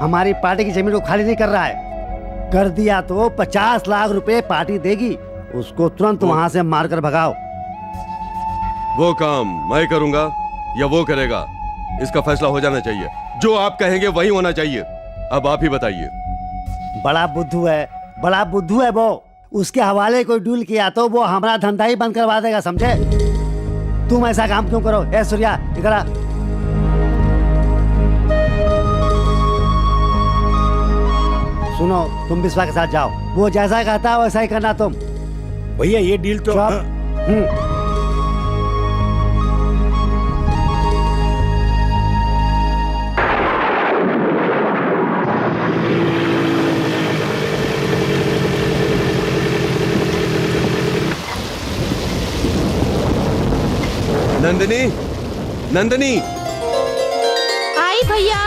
हमारी पार्टी की जमीन को खाली नहीं कर रहा है। कर दिया तो 50 लाख रुपए पार्टी देगी। उसको तुरंत वहां से मारकर भगाओ। वो काम मैं करूंगा या वो करेगा, इसका फैसला हो जाना चाहिए। जो आप कहेंगे वही होना चाहिए। अब आप ही बताइए। बड़ा बुद्धू है वो। उसके हवाले कोई डील किया तो वो हमारा धंधा ही बंद करवा देगा, समझे? तुम ऐसा काम क्यों करो? ए सूर्या, इधर आ। सुनो, तुम विश्वा के साथ जाओ। वो जैसा कहता है वैसा ही करना तुम। भैया ये डील तो नंदिनी, नंदिनी, आई भैया।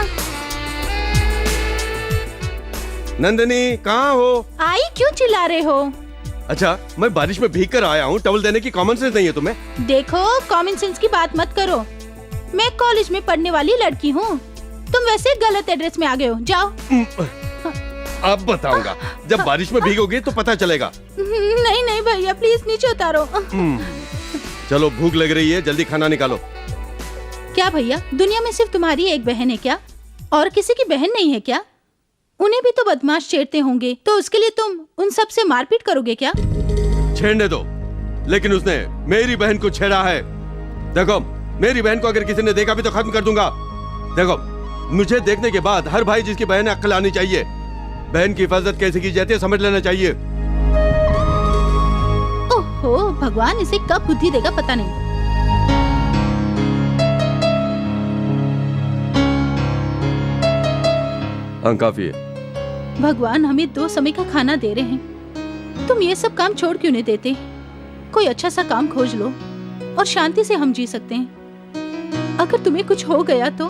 नंदिनी कहाँ हो? आई, क्यों चिल्ला रहे हो? अच्छा, मैं बारिश में भीग कर आया हूँ, टॉवल देने की कॉमन सेंस नहीं है तुम्हें? देखो, कॉमन सेंस की बात मत करो। मैं कॉलेज में पढ़ने वाली लड़की हूँ। तुम वैसे गलत एड्रेस में आ गए हो। जाओ। अब बताऊंगा, जब बारिश में भीगोगे तो पता चलेगा। नहीं नहीं भैया, प्लीज नीचे उतारो। चलो, भूख लग रही है, जल्दी खाना निकालो। क्या भैया, दुनिया में सिर्फ तुम्हारी एक बहन है क्या? और किसी की बहन नहीं है क्या? उन्हें भी तो बदमाश छेड़ते होंगे, तो उसके लिए तुम उन सब से मारपीट करोगे क्या? छेड़ने दो, लेकिन उसने मेरी बहन को छेड़ा है। देखो, मेरी बहन को अगर किसी ने देखा भी तो खत्म कर दूंगा। देखो, मुझे देखने के बाद हर भाई जिसकी बहन है अक्ल आनी चाहिए। बहन की हिफाजत कैसे की जाती है समझ लेना चाहिए। ओहो, भगवान इसे कब बुद्धि देगा पता नहीं। हाँ, काफी है। भगवान हमें 2 समय का खाना दे रहे हैं, तुम ये सब काम छोड़ क्यों नहीं देते? कोई अच्छा सा काम खोज लो और शांति से हम जी सकते हैं। अगर तुम्हें कुछ हो गया तो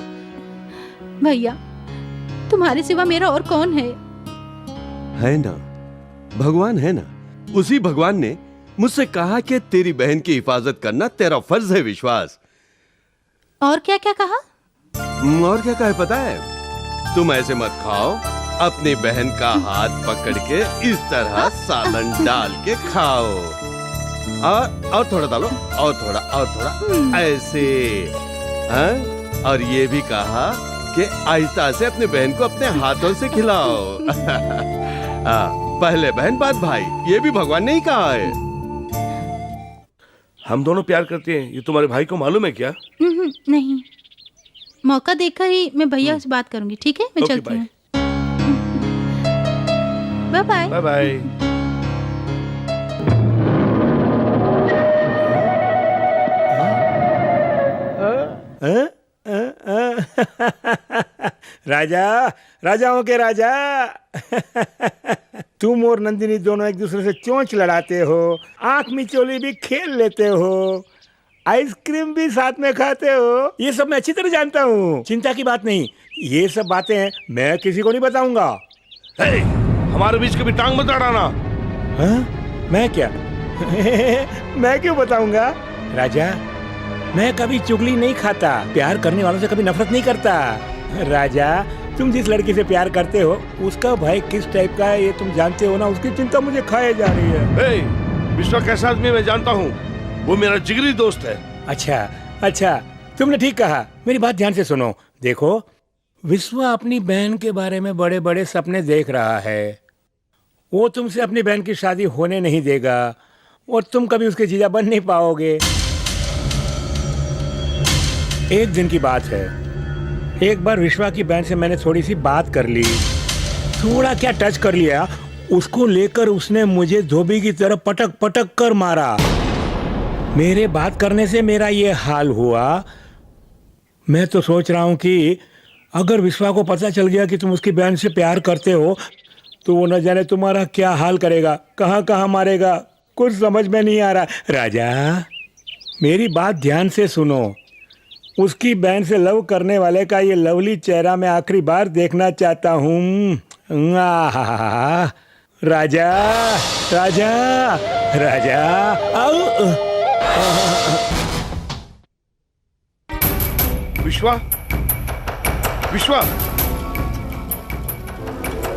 भैया, तुम्हारे सिवा मेरा और कौन है? है ना, भगवान है ना। उसी भगवान ने मुझसे कहा कि तेरी बहन की हिफाजत करना तेरा फर्ज है विश्वास। और क्या क्या कहा? और क्या कहा है पता है? तुम ऐसे मत खाओ, अपनी बहन का हाथ पकड़ के इस तरह सालन डाल के खाओ। और थोड़ा डालो, और थोड़ा ऐसे। और ये भी कहा कि आहिस्ता से अपने बहन को अपने हाथों से खिलाओ। पहले बहन बाद भाई, ये भी भगवान ने ही कहा है। हम दोनों प्यार करते हैं, ये तुम्हारे भाई को मालूम है क्या? नहीं, मौका देखकर ही मैं भैया से बात करूंगी। ठीक है, मैं ओके, चलती हूँ। Bye bye. Bye bye. राजा, राजाओं के राजा। तुम और नंदिनी दोनों एक दूसरे से चोंच लड़ाते हो, आंख मिचोली भी खेल लेते हो, आइसक्रीम भी साथ में खाते हो। ये सब मैं अच्छी तरह जानता हूँ, चिंता की बात नहीं। ये सब बातें मैं किसी को नहीं बताऊंगा। हमारे बीच कभी टांग मत अड़ाना। हाँ? मैं क्या? मैं क्यों बताऊंगा? राजा, मैं कभी चुगली नहीं खाता, प्यार करने वालों से कभी नफरत नहीं करता। राजा, तुम जिस लड़की से प्यार करते हो उसका भाई किस टाइप का है ये तुम जानते हो ना, उसकी चिंता मुझे खाए जा रही है। विश्वा कैसा आदमी मैं जानता हूँ, वो मेरा जिगरी दोस्त है। अच्छा, तुमने ठीक कहा। मेरी बात ध्यान से सुनो। देखो, विश्वा अपनी बहन के बारे में बड़े बड़े सपने देख रहा है। वो तुमसे अपनी बहन की शादी होने नहीं देगा और तुम कभी उसके जीजा बन नहीं पाओगे। एक दिन की बात है, एक बार विश्वा की बहन से मैंने थोड़ी सी बात कर ली, थोड़ा क्या टच कर लिया, उसको लेकर उसने मुझे धोबी की तरह पटक पटक कर मारा। मेरे बात करने से मेरा ये हाल हुआ। मैं तो सोच रहा हूँ कि अगर विश्वा को पता चल गया कि तुम उसकी बहन से प्यार करते हो तो वो न जाने तुम्हारा क्या हाल करेगा, कहाँ कहाँ मारेगा, कुछ समझ में नहीं आ रहा। राजा, मेरी बात ध्यान से सुनो। उसकी बहन से लव करने वाले का ये लवली चेहरा मैं आखिरी बार देखना चाहता हूँ। राजा, राजा, राजा, आओ। विश्वा, विश्वा,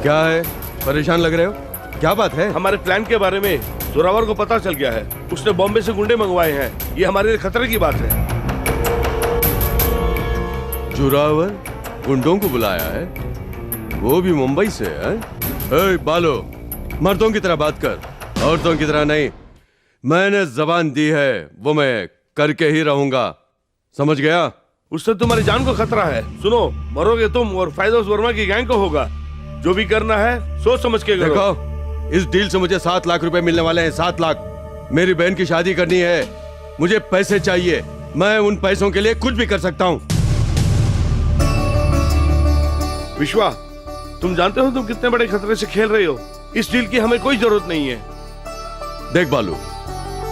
क्या है, परेशान लग रहे हो? क्या बात है? हमारे प्लान के बारे में जोरावर को पता चल गया है। उसने बॉम्बे से गुंडे मंगवाए हैं। ये हमारे लिए खतरे की बात है। जोरावर गुंडों को बुलाया है, वो भी मुंबई से है? ए, बालो, मर्दों की तरह बात कर, औरतों की तरह नहीं। मैंने जबान दी है, वो मैं करके ही रहूंगा, समझ गया? उससे तुम्हारी जान को खतरा है। सुनो, मरोगे तुम और फैजोस वर्मा की गैंग को होगा। जो भी करना है सोच समझ के करो। देखो, इस डील से मुझे 7 लाख रुपए मिलने वाले हैं। 7 लाख। मेरी बहन की शादी करनी है, मुझे पैसे चाहिए। मैं उन पैसों के लिए कुछ भी कर सकता हूँ। विश्वा, तुम जानते हो तुम कितने बड़े खतरे से खेल रहे हो। इस डील की हमें कोई जरूरत नहीं है। देख बालू,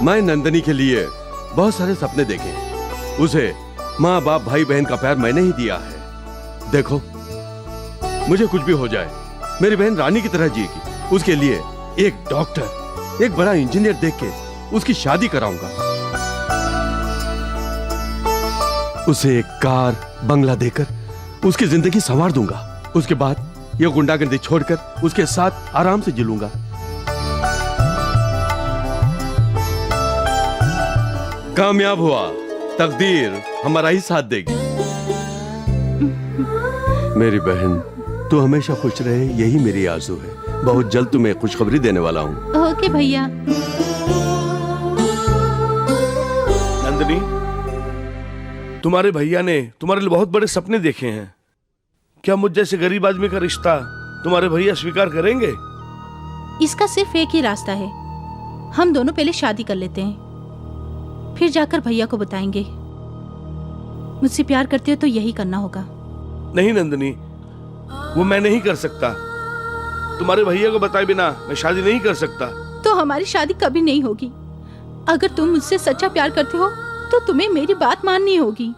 मैं नंदनी के लिए बहुत सारे सपने देखे, उसे माँ बाप भाई बहन का प्यार मैंने ही दिया है। देखो, मुझे कुछ भी हो जाए, मेरी बहन रानी की तरह जिएगी। उसके लिए एक डॉक्टर, एक बड़ा इंजीनियर देख के उसकी शादी कराऊंगा। उसे एक कार, बंगला देकर उसकी जिंदगी संवार दूंगा। उसके बाद ये गुंडागर्दी छोड़कर उसके साथ आराम से जी लूंगा। कामयाब हुआ, तकदीर हमारा ही साथ देगी। मेरी बहन, तू हमेशा खुश रहे, यही मेरी आरज़ू है। बहुत जल्द तुम्हें खुशखबरी देने वाला हूँ। ओके भैया। नंदिनी, तुम्हारे भैया ने तुम्हारे लिए बहुत बड़े सपने देखे हैं। क्या मुझ जैसे गरीब आदमी का रिश्ता तुम्हारे भैया स्वीकार करेंगे? इसका सिर्फ एक ही रास्ता है, हम दोनों पहले शादी कर लेते हैं, फिर जाकर भैया को बताएंगे। मुझसे प्यार करते हो तो यही करना होगा। नहीं नंदिनी, वो मैं नहीं कर सकता। तुम्हारे भैया को बताए बिना मैं शादी नहीं कर सकता। तो हमारी शादी कभी नहीं होगी। अगर तुम मुझसे सच्चा प्यार करते हो तो तुम्हें मेरी बात माननी होगी।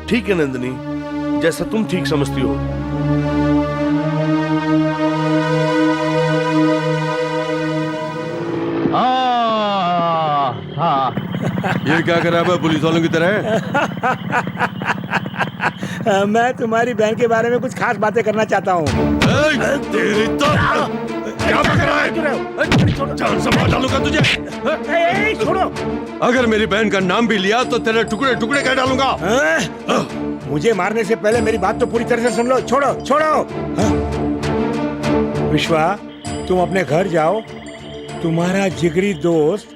ठीक है नंदिनी, जैसा तुम ठीक समझती हो। ये क्या कर रहा है पुलिस वालों की तरह? मैं तुम्हारी बहन के बारे में कुछ खास बातें करना चाहता हूँ। तेरी तो क्या पक रहा है? जान से मार डालूंगा तुझे। छोड़ो। अगर मेरी बहन का नाम भी लिया तो तेरे टुकड़े टुकड़े कर डालूंगा। मुझे मारने से पहले मेरी बात तो पूरी तरह से सुन लो। छोड़ो छोड़ो। विश्वा, तुम अपने घर जाओ। तुम्हारा जिगरी दोस्त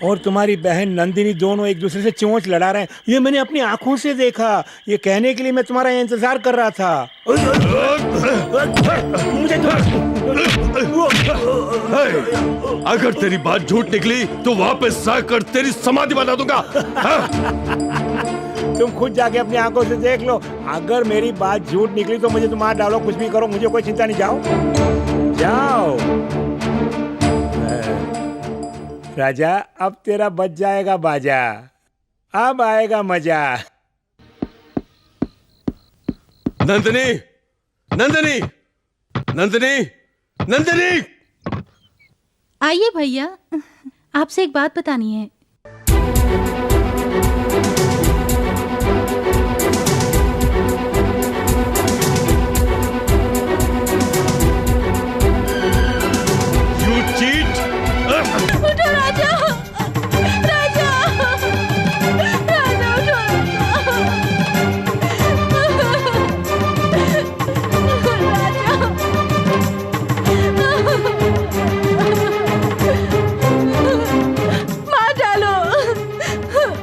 और तुम्हारी बहन नंदिनी दोनों एक दूसरे से चोंच लड़ा रहे हैं। ये मैंने अपनी आंखों से देखा। ये कहने के लिए मैं तुम्हारा इंतजार कर रहा था। मुझे अगर तेरी बात झूठ निकली तो वापस जाकर तेरी समाधि बना दूंगा। तुम खुद जाके अपनी आंखों से देख लो। अगर मेरी बात झूठ निकली तो मुझे तुम मार डालो, कुछ भी करो, मुझे कोई चिंता नहीं। जाओ जाओ। राजा, अब तेरा बच जाएगा बाजा। अब आएगा मजा। नंदिनी, नंदिनी, नंदिनी, नंदिनी। आइए भैया, आपसे एक बात बतानी है। उठो राजा, राजा, राजा उठो। मार डालो,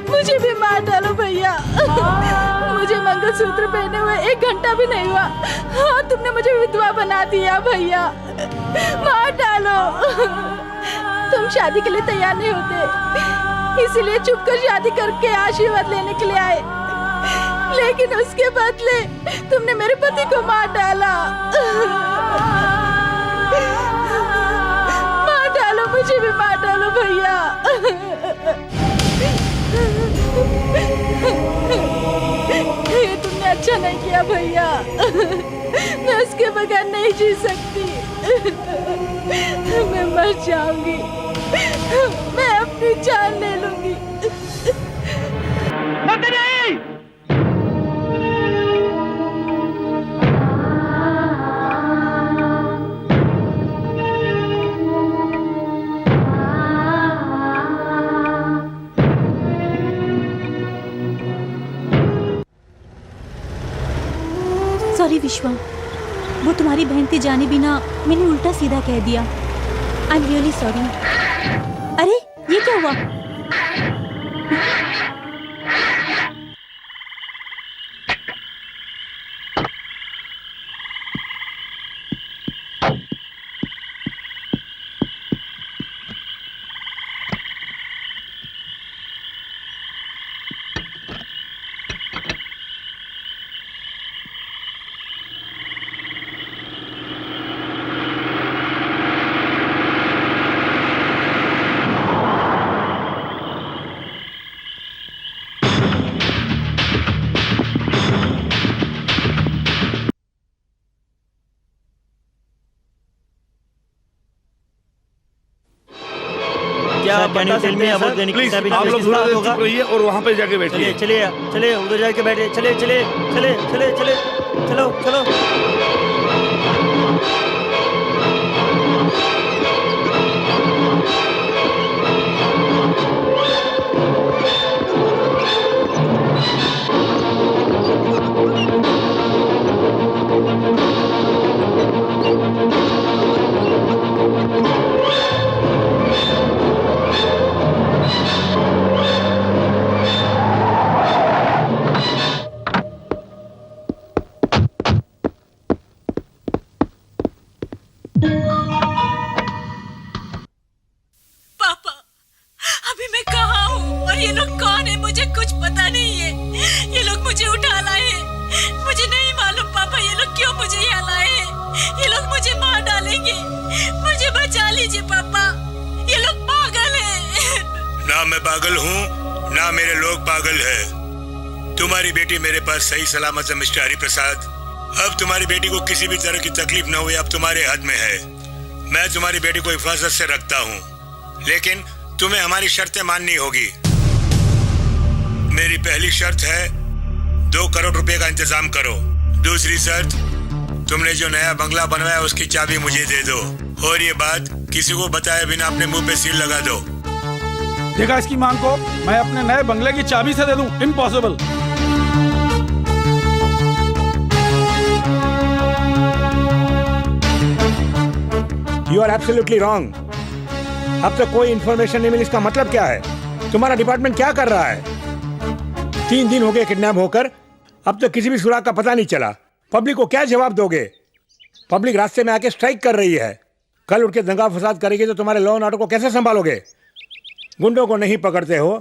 मुझे भी मार डालो भैया। मुझे मंगलसूत्र पहने हुए 1 घंटा भी नहीं हुआ और तुमने मुझे विधवा बना दिया भैया। मार डालो। तुम शादी के लिए तैयार नहीं होते, इसीलिए चुपकर शादी करके आशीर्वाद लेने के लिए आए, लेकिन उसके बदले तुमने मेरे पति को मार डाला। मार डालो, मुझे भी मार डालो भैया। ये तुमने अच्छा नहीं किया भैया। मैं उसके बगैर नहीं जी सकती। मैं मर जाऊंगी, मैं अपनी जान ले लूंगी। सॉरी विश्वा, वो तुम्हारी बहन के जाने बिना मैंने उल्टा सीधा कह दिया। I am really sorry. अरे ये क्या हुआ? can you tell me about the please kidnapping आप case? लोग किसका थोड़ा देर होगा? चुप रहिए और वहाँ पे जाके बैठिए। चलिए चलिए चलिए उधर जाके बैठे, चले चले चले चले चले चलो चलो। पापा, अभी मैं कहाँ हूँ और ये लोग कौन है मुझे कुछ पता नहीं है। ये लोग मुझे उठा लाए हैं। मुझे नहीं मालूम पापा ये लोग क्यों मुझे यहाँ लाए हैं। ये लोग मुझे मार डालेंगे। मुझे बचा लीजिए पापा, ये लोग पागल हैं। ना मैं पागल हूँ ना मेरे लोग पागल है। तुम्हारी बेटी मेरे पास सही सलामत है मिस्टर हरिप्रसाद। अब तुम्हारी बेटी को किसी भी तरह की तकलीफ न हुई, अब तुम्हारे हाथ में है। मैं तुम्हारी बेटी को हिफाजत से रखता हूँ, लेकिन तुम्हें हमारी शर्तें माननी होगी। मेरी पहली शर्त है 2 करोड़ रुपए का इंतजाम करो। दूसरी शर्त, तुमने जो नया बंगला बनवाया उसकी चाबी मुझे दे दो, और ये बात किसी को बताए बिना अपने मुंह पे सील लगा दो। देखा इसकी मांग को, मैं अपने नए बंगले की चाबी से दे दूं? Impossible. You are absolutely wrong. अब तक कोई इन्फॉर्मेशन नहीं मिली, इसका मतलब क्या है? तुम्हारा डिपार्टमेंट क्या कर रहा है? 3 दिन हो गए किडनैप होकर, अब तक किसी भी सुराग का पता नहीं चला। पब्लिक को क्या जवाब दोगे? पब्लिक रास्ते में आके स्ट्राइक कर रही है। कल उठ के दंगा फसाद करेगी तो तुम्हारे लॉ एंड ऑर्डर को कैसे संभालोगे? गुंडों को नहीं पकड़ते हो,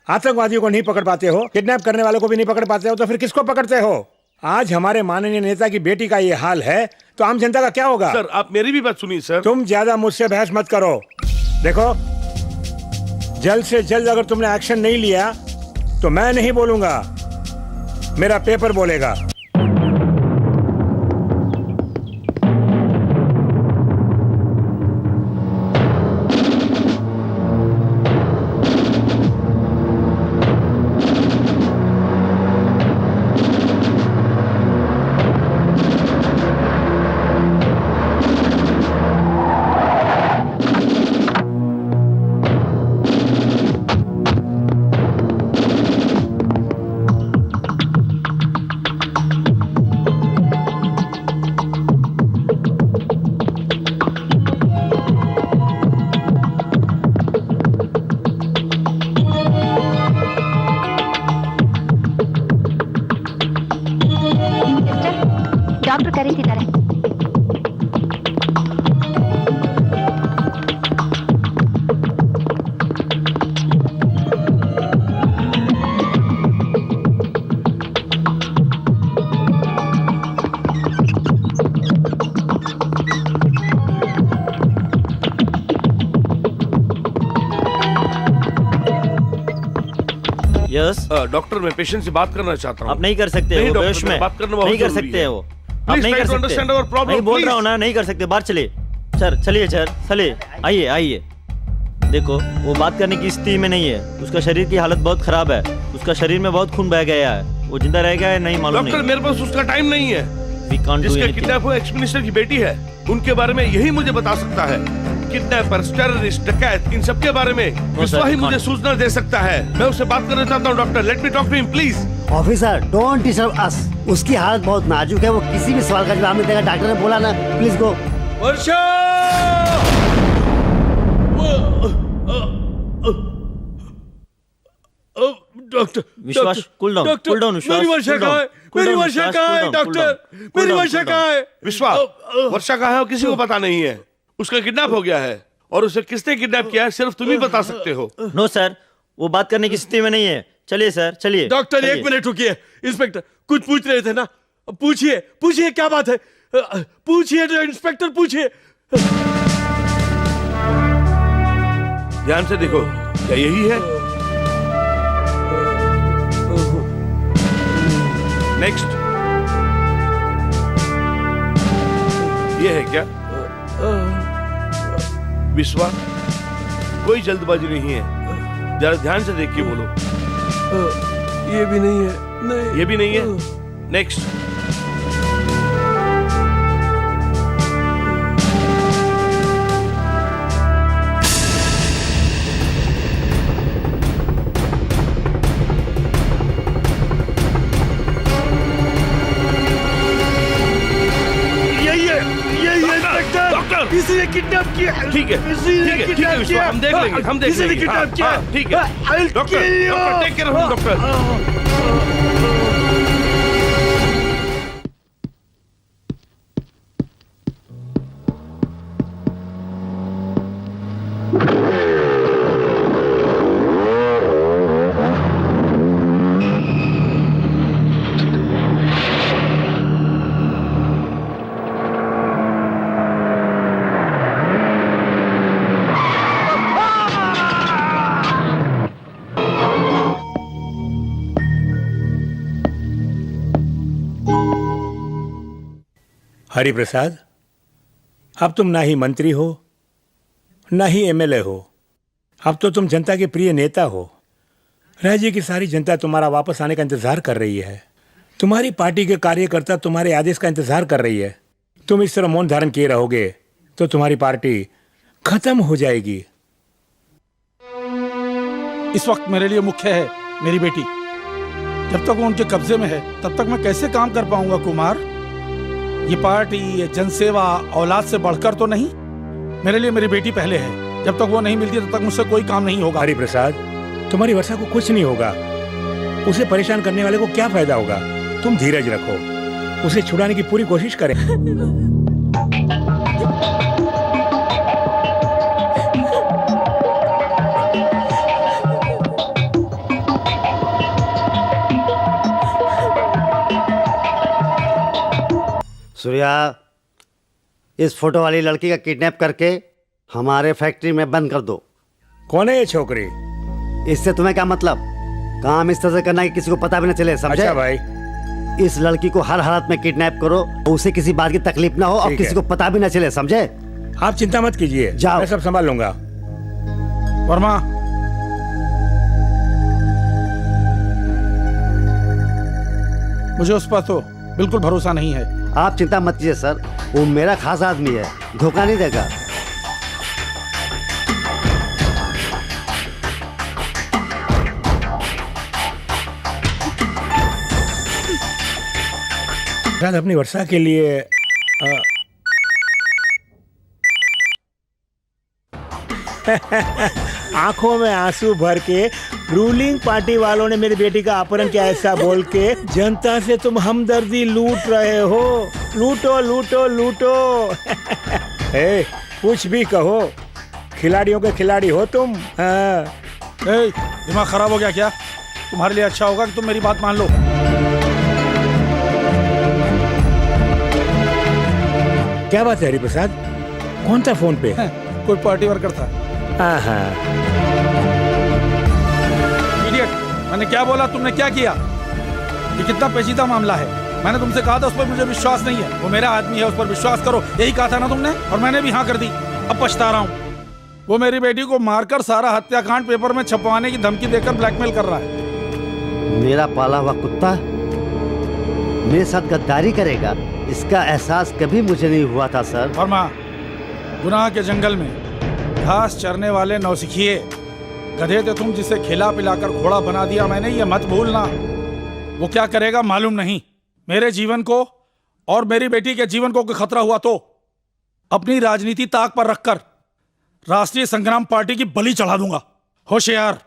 आतंकवादियों को नहीं पकड़ पाते हो, किडनैप करने वालों को भी नहीं पकड़ पाते हो, तो फिर किसको पकड़ते हो? आज हमारे माननीय नेता की बेटी का ये हाल है तो आम जनता का क्या होगा? सर आप मेरी भी बात सुनिए सर। तुम ज्यादा मुझसे बहस मत करो। देखो, जल्द से जल्द अगर तुमने एक्शन नहीं लिया तो मैं नहीं बोलूंगा, मेरा पेपर बोलेगा। ಡಾಕ್ಟರ್ ಕರೀತಿದ್ದಾರೆ. यस डॉक्टर मैं पेशेंट से बात करना चाहता हूँ। आप नहीं कर सकते नहीं, हो, डॉक्टर, बेहोश में बात करना बहुत नहीं कर जरूरी सकते है। हो, आप Please नहीं try कर to सकते। understand our problem, नहीं बोल रहा हूँ please. ना, नहीं कर सकते। बाहर चलिए सर, चलिए सर, चलिए, आइए आइए। देखो वो बात करने की स्थिति में नहीं है, उसका शरीर की हालत बहुत खराब है, उसका शरीर में बहुत खून बह गया है, वो जिंदा रहेगा या नहीं मालूम डॉक्टर नहीं। मेरे पास उसका टाइम नहीं है। We can't do जिसके anything. किडनैप हुए एक्स मिनिस्टर की बेटी है, उनके बारे में यही मुझे बता सकता है। किडनैपर्स, टेररिस्ट, डकैत, इन सब के बारे में विश्वा ही मुझे सूचना दे सकता है। मैं उससे बात करना चाहता हूँ doctor, let me talk to him please. Officer don't disturb us. उसकी हालत बहुत नाजुक है, वो किसी भी सवाल का जवाब नहीं देगा। डॉक्टर ने बोला ना, प्लीज गो। वर्षा! डॉक्टर विश्वास, cool down, cool down, विश्वास, मेरी वर्षा cool कहाँ down, है? cool मेरी down, वर्षा विश्वास, कहाँ है cool down, डॉक्टर? cool मेरी down, वर्षा cool कहाँ है? विश्वास, वर्षा कहाँ है किसी को पता नहीं है। उसका किडनैप हो गया है और उसे किसने किडनैप किया है सिर्फ तुम ही बता सकते हो। नो सर, वो बात करने की स्थिति में नहीं है। चलिए सर, चलिए। डॉक्टर चलिए। 1 मिनट रुकिए। इंस्पेक्टर कुछ पूछ रहे थे ना, पूछिए पूछिए क्या बात है, पूछिए इंस्पेक्टर पूछिए। ध्यान से देखो, क्या यही है? नेक्स्ट, ये है क्या? विश्वा, कोई जल्दबाजी नहीं है, जरा ध्यान से देख के बोलो। ये भी नहीं है, नहीं ये भी नहीं है। नेक्स्ट। डॉक्टर, किसी ने किडनैप किया। ठीक है, ठीक है विश्वा, हम देख लेंगे, हम देख लेंगे। किडनैप किया। ठीक है doctor, take care of doctor. Hari Prasad, अब तुम ना ही मंत्री हो ना ही एमएलए हो, अब तो तुम जनता के प्रिय नेता हो। राज्य की सारी जनता तुम्हारा वापस आने का इंतजार कर रही है। तुम्हारी पार्टी के कार्यकर्ता तुम्हारे आदेश का इंतजार कर रही है। तुम इस तरह मौन धारण किए रहोगे तो तुम्हारी पार्टी खत्म हो जाएगी। इस वक्त मेरे लिए मुख्य है मेरी बेटी। जब तक वो उनके कब्जे में है तब तक मैं कैसे काम कर पाऊंगा कुमार? ये पार्टी, ये जनसेवा औलाद से बढ़कर तो नहीं। मेरे लिए मेरी बेटी पहले है। जब तक वो नहीं मिलती तब तक मुझसे कोई काम नहीं होगा। हरि प्रसाद, तुम्हारी वर्षा को कुछ नहीं होगा। उसे परेशान करने वाले को क्या फायदा होगा? तुम धीरज रखो, उसे छुड़ाने की पूरी कोशिश करें। सूर्या, इस फोटो वाली लड़की का किडनैप करके हमारे फैक्ट्री में बंद कर दो। कौन है ये छोकरी? इससे तुम्हें क्या मतलब? काम इस तरह से करना कि किसी को पता भी न चले, समझे? अच्छा भाई, इस लड़की को हर हालत में किडनैप करो, उसे किसी बात की तकलीफ ना हो और किसी को पता भी न चले, समझे? आप चिंता मत कीजिए, जाओ। मैं सब संभाल लूंगा। वर्मा, मुझे उस पर तो बिल्कुल भरोसा नहीं है। आप चिंता मत कीजिए सर, वो मेरा खास आदमी है, धोखा नहीं देगा। शायद अपनी वर्षा के लिए आंखों में आंसू भर के रूलिंग पार्टी वालों ने मेरी बेटी का अपहरण किया ऐसा बोल के जनता से तुम हमदर्दी लूट रहे हो। लूटो लूटो लूटो। ए, कुछ भी कहो, खिलाड़ियों के खिलाड़ी हो तुम। हाँ। दिमाग खराब हो गया क्या? तुम्हारे लिए अच्छा होगा कि तुम मेरी बात मान लो। क्या बात है हरिप्रसाद? कौन था फोन पे? कोई पार्टी वर्कर था। इडियट, मैंने क्या बोला, तुमने क्या किया? ये कितना पेचीदा मामला है। मैंने तुमसे कहा था उस पर मुझे विश्वास नहीं है, वो मेरा आदमी है, उस पर विश्वास करो, यही कहा था ना तुमने, और मैंने भी हाँ कर दी। अब पछता रहा हूँ। वो मेरी बेटी को मारकर सारा हत्याकांड पेपर में छपवाने की धमकी देकर ब्लैकमेल कर रहा है। मेरा पाला हुआ कुत्ता मेरे साथ गद्दारी करेगा, इसका एहसास कभी मुझे नहीं हुआ था सर। वर्मा, गुनाह के जंगल में घास चरने वाले नौसिखिए गधे थे तुम, जिसे खिला पिलाकर घोड़ा बना दिया मैंने, ये मत भूलना। वो क्या करेगा मालूम नहीं। मेरे जीवन को और मेरी बेटी के जीवन को कोई खतरा हुआ तो अपनी राजनीति ताक पर रखकर राष्ट्रीय संग्राम पार्टी की बलि चढ़ा दूंगा। होशियार।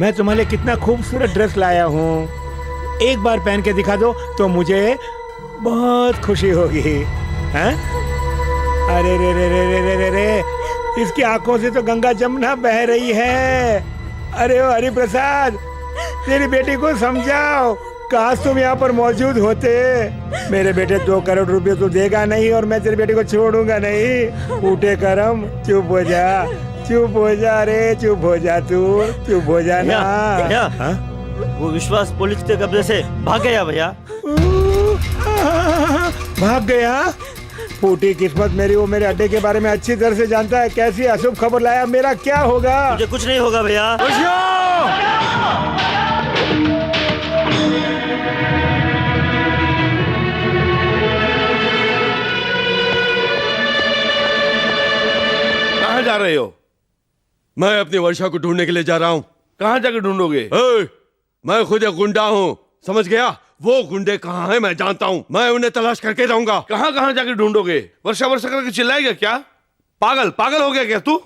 मैं तुम्हारे लिए कितना खूबसूरत ड्रेस लाया हूँ। एक बार पहन के दिखा दो तो मुझे बहुत खुशी होगी। हैं? अरे रे रे रे रे रे रे रे, इसकी आंखों से तो गंगा जमुना बह रही है। अरे ओ हरि प्रसाद, तेरी बेटी को समझाओ, काश तुम यहाँ पर मौजूद होते। मेरे बेटे 2 करोड़ रुपए तो देगा नहीं और मैं तेरी बेटी को छोड़ूंगा नहीं। फूटे करम, चुप हो जा, चुप हो जा रे, चुप हो जा, तू चुप हो जा ना। भैया, हाँ? वो विश्वास पुलिस के कब्जे से भाग गया भैया। भाग गया? फूटी किस्मत मेरी, वो मेरे अड्डे के बारे में अच्छी तरह से जानता है। कैसी अशुभ खबर लाया, मेरा क्या होगा? मुझे कुछ नहीं होगा भैया। कहाँ जा रहे हो? मैं अपनी वर्षा को ढूंढने के लिए जा रहा हूँ। कहाँ जाके ढूंढोगे? मैं खुद एक गुंडा हूँ, समझ गया? वो गुंडे कहाँ हैं मैं जानता हूँ, मैं उन्हें तलाश करके रहूंगा। कहाँ कहाँ जाके ढूंढोगे? वर्षा वर्षा करके चिल्लाएगा क्या? पागल पागल हो गया क्या तू?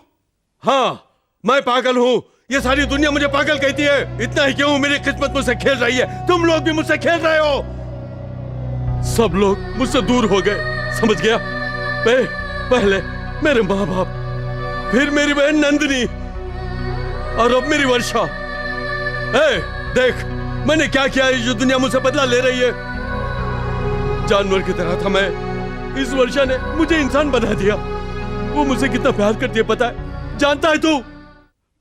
हाँ, मैं पागल हूँ, ये सारी दुनिया मुझे पागल कहती है। इतना ही क्यों, मेरी किस्मत मुझसे खेल रही है, तुम लोग भी मुझसे खेल रहे हो। सब लोग मुझसे दूर हो गए, समझ गया? पहले मेरे माँ बाप, फिर मेरी बहन नंदिनी और अब मेरी वर्षा। देख मैंने क्या किया है जो दुनिया मुझसे बदला ले रही है। जानवर की तरह था मैं, इस वर्षा ने मुझे इंसान बना दिया। वो मुझसे कितना प्यार करती है पता है, जानता है तू?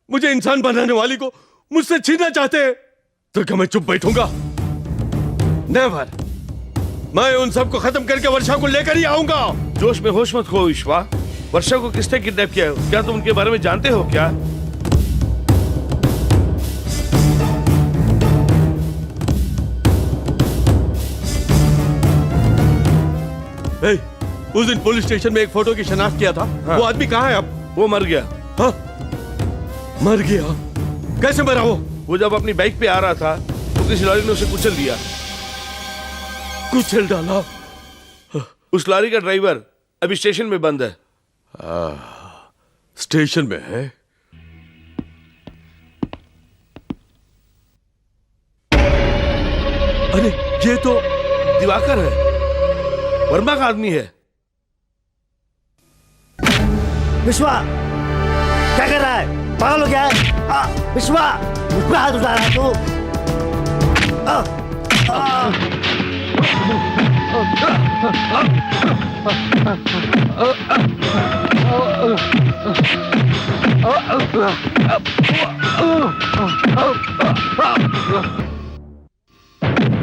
मुझे इंसान बनाने वाली को मुझसे छीनना चाहते हैं, तो क्या मैं चुप बैठूंगा? नेवर। मैं उन सबको खत्म करके वर्षा को लेकर ही आऊंगा। जोश में होश मत खो विश्वा। वर्षा को किसने किडनैप किया है? क्या तुम उनके बारे में जानते हो क्या? उस दिन पुलिस स्टेशन में एक फोटो की शनाख्त किया था। हाँ। वो आदमी कहाँ है अब? वो मर गया। हाँ? मर गया? कैसे मरा वो? वो जब अपनी बाइक पे आ रहा था तो किसी लॉरी ने उसे कुचल दिया। कुचल डाला? उस लॉरी का ड्राइवर अभी स्टेशन में बंद है। स्टेशन में है? अरे ये तो दिवाकर है, वर्मा का आदमी है। विश्वा क्या कर रहा है? पागल हो गया है? विश्वा मुझ पे हाथ उठा रहा है तू?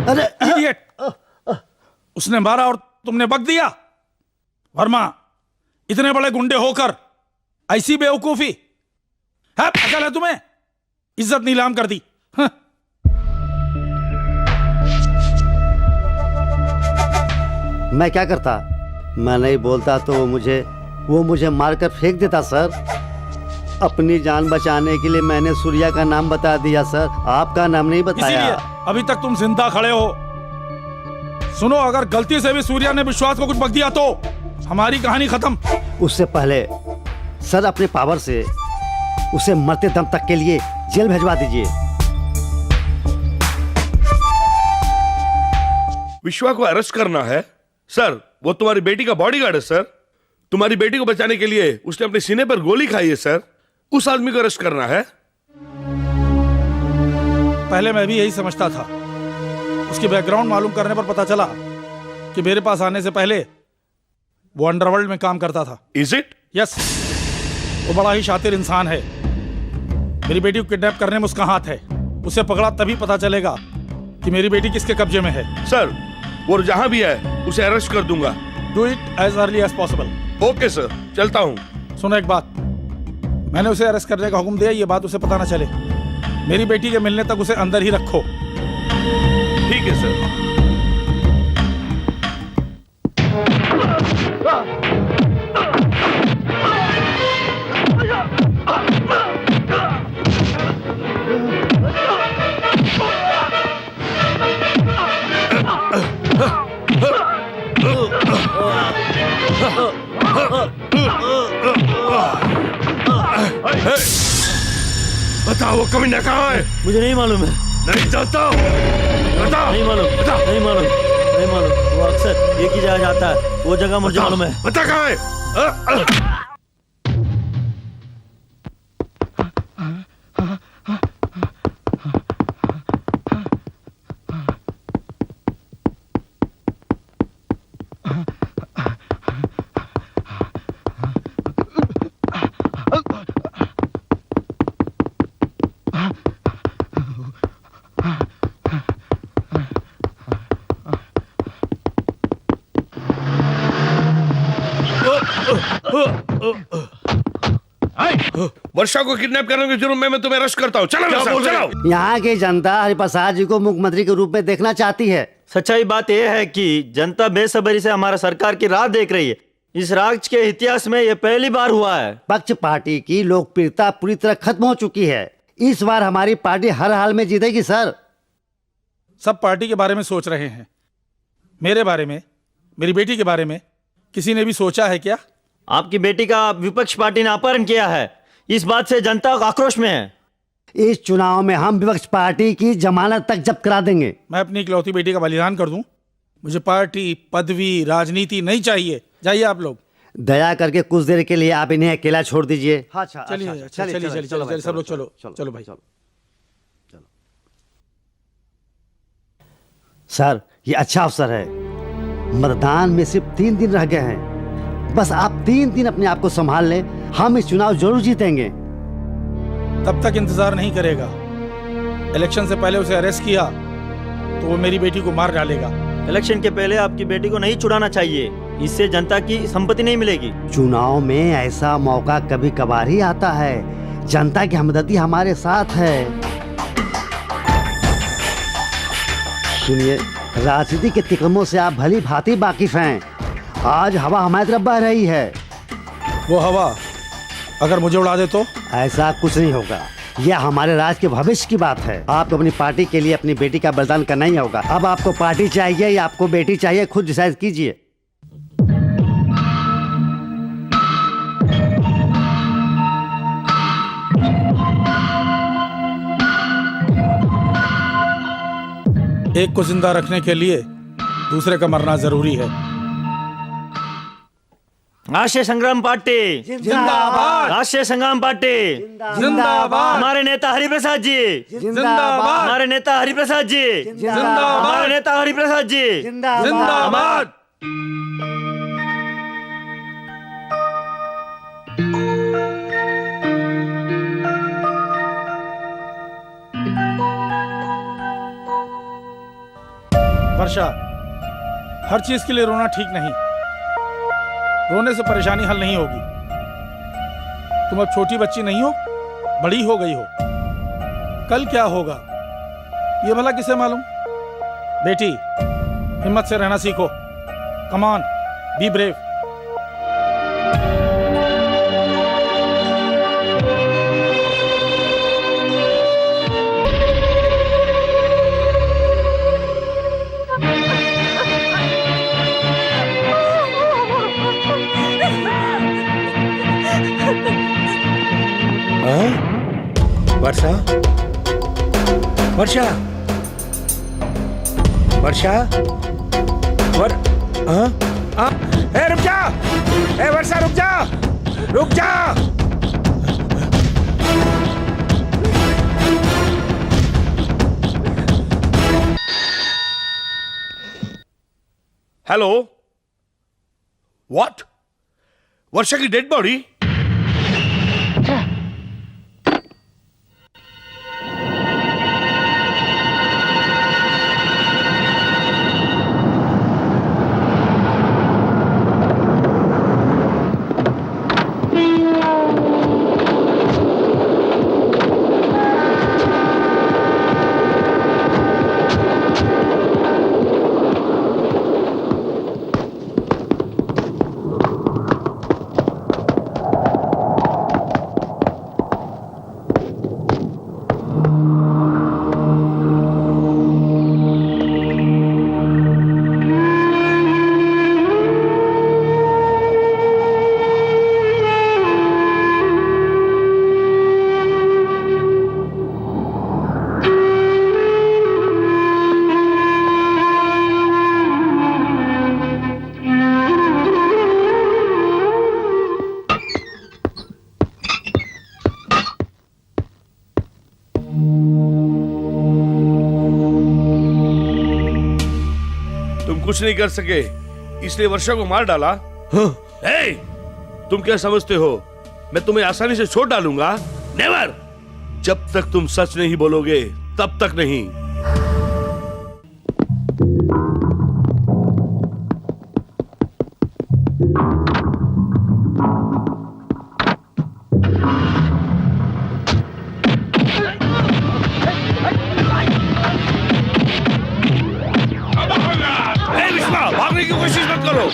अरे इडियट! उसने मारा और तुमने बक दिया? वर्मा, इतने बड़े गुंडे होकर ऐसी बेवकूफी है? अकल है तुम्हें? इज्जत नीलाम कर दी। हाँ। मैं क्या करता? मैं नहीं बोलता तो वो मुझे मारकर फेंक देता सर। अपनी जान बचाने के लिए मैंने सूर्या का नाम बता दिया सर, आपका नाम नहीं बताया। इसीलिए अभी तक तुम जिंदा खड़े हो। सुनो, अगर गलती से भी सूर्या ने विश्वास को कुछ बक दिया तो हमारी कहानी खत्म। उससे पहले सर अपने पावर से उसे मरते दम तक के लिए जेल भेजवा दीजिए। विश्वा को अरेस्ट करना है? सर वो तुम्हारी बेटी का बॉडीगार्ड है सर। तुम्हारी बेटी को बचाने के लिए उसने अपने सीने पर गोली खाई है सर। उस आदमी को अरेस्ट करना है? पहले मैं भी यही समझता था। उसकी बैकग्राउंड मालूम करने पर पता चला कि मेरे पास आने से पहले वो अंडरवर्ल्ड में काम करता था। Is it? यस, वो बड़ा ही शातिर इंसान है। मेरी बेटी को किडनैप करने में उसका हाथ है। उसे पकड़ा तभी पता चलेगा कि मेरी बेटी किसके कब्जे में है। सर वो जहां भी है उसे अरेस्ट कर दूंगा। Do it as early as possible. Okay sir, चलता हूं। सुनो एक बात, मैंने उसे अरेस्ट करने का हुक्म दिया, ये बात उसे पता ना चले। मेरी बेटी के मिलने तक उसे अंदर ही रखो। ठीक है सर। बता वो कमीना कहाँ है? मुझे नहीं मालूम है। नहीं जानता हूँ। बता। नहीं मालूम, बता। नहीं मालूम, नहीं मालूम। वो अक्सर एक ही जगह जाता है, वो जगह मुझे मालूम है। बता कहाँ है? वर्षा को किडनैप करने के जुर्म में मैं तुम्हें अरेस्ट करता हूँ। चलो चलो। यहाँ की जनता हरिप्रसाद जी को मुख्यमंत्री के रूप में देखना चाहती है। सच्चाई बात यह है कि जनता बेसब्री से हमारा सरकार की राह देख रही है। इस राज्य के इतिहास में यह पहली बार हुआ है। पक्ष पार्टी की लोकप्रियता पूरी तरह खत्म हो चुकी है। इस बार हमारी पार्टी हर हाल में जीतेगी सर। सब पार्टी के बारे में सोच रहे हैं, मेरे बारे में, मेरी बेटी के बारे में किसी ने भी सोचा है क्या? आपकी बेटी का विपक्ष पार्टी ने अपहरण किया है, इस बात से जनता आक्रोश में है। इस चुनाव में हम विपक्ष पार्टी की जमानत तक जब्त करा देंगे। मैं अपनी इकलौती बेटी का बलिदान कर दूं? मुझे पार्टी, पदवी, राजनीति नहीं चाहिए। जाइए आप लोग। दया करके कुछ देर के लिए आप इन्हें अकेला छोड़ दीजिए। चलिए चलिए सब लोग चलो चलो भाई। सर ये अच्छा अवसर है। मतदान में सिर्फ 3 दिन रह गए हैं। बस आप 3 दिन अपने आप को संभाल लें, हम इस चुनाव जरूर जीतेंगे। तब तक इंतजार नहीं करेगा। इलेक्शन से पहले उसे अरेस्ट किया तो वो मेरी बेटी को मार डालेगा। इलेक्शन के पहले आपकी बेटी को नहीं छुड़ाना चाहिए, इससे जनता की संपत्ति नहीं मिलेगी। चुनाव में ऐसा मौका कभी कभार ही आता है। जनता की हमदर्दी हमारे साथ है। सुनिए, राजनीति के तिकड़मों से आप भली भांति वाकिफ हैं। आज हवा हमारी तरफ बह रही है। वो हवा अगर मुझे उड़ा दे तो? ऐसा कुछ नहीं होगा। यह हमारे राज्य के भविष्य की बात है। आपको अपनी पार्टी के लिए अपनी बेटी का बलिदान करना ही होगा। अब आपको पार्टी चाहिए या आपको बेटी चाहिए, खुद डिसाइड कीजिए। एक को जिंदा रखने के लिए दूसरे का मरना जरूरी है। राष्ट्रीय संग्राम पार्टी जिंदाबाद। राष्ट्रीय संग्राम पार्टी जिंदाबाद। हमारे नेता हरिप्रसाद जी जिंदाबाद। हमारे नेता हरिप्रसाद जी जिंदाबाद। हमारे नेता हरिप्रसाद जी जिंदाबाद। वर्षा, हर चीज के लिए रोना ठीक नहीं। रोने से परेशानी हल नहीं होगी। तुम अब छोटी बच्ची नहीं हो, बड़ी हो गई हो। कल क्या होगा ये भला किसे मालूम? बेटी, हिम्मत से रहना सीखो। Come on, be brave. Varsha, Varsha, Varsha, रुक जा। वर्षा रुक जा, रुक जा। Hello, what? वर्षा की डेड बॉडी? तुम कुछ नहीं कर सके इसलिए वर्षा को मार डाला। हाँ। ए, तुम क्या समझते हो मैं तुम्हें आसानी से छोड़ डालूंगा? नेवर। जब तक तुम सच नहीं बोलोगे तब तक नहीं। ए, विश्वा, भागने की कोशिश मत करो।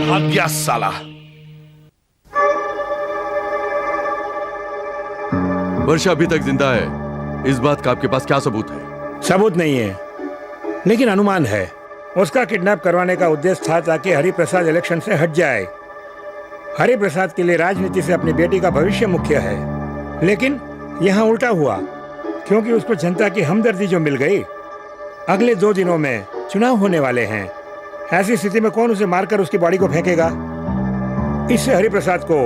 भाग गया साला। वर्षा अभी तक जिंदा है, इस बात का आपके पास क्या सबूत है? सबूत नहीं है, लेकिन अनुमान है। उसका किडनैप करवाने का उद्देश्य था ताकि हरिप्रसाद इलेक्शन से हट जाए। हरिप्रसाद के लिए राजनीति से अपनी बेटी का भविष्य मुख्य है, लेकिन यहाँ उल्टा हुआ, क्योंकि उसको जनता की हमदर्दी जो मिल गई। अगले 2 दिनों में चुनाव होने वाले हैं। ऐसी स्थिति में कौन उसे मारकर उसकी बॉडी को फेंकेगा? इससे हरिप्रसाद को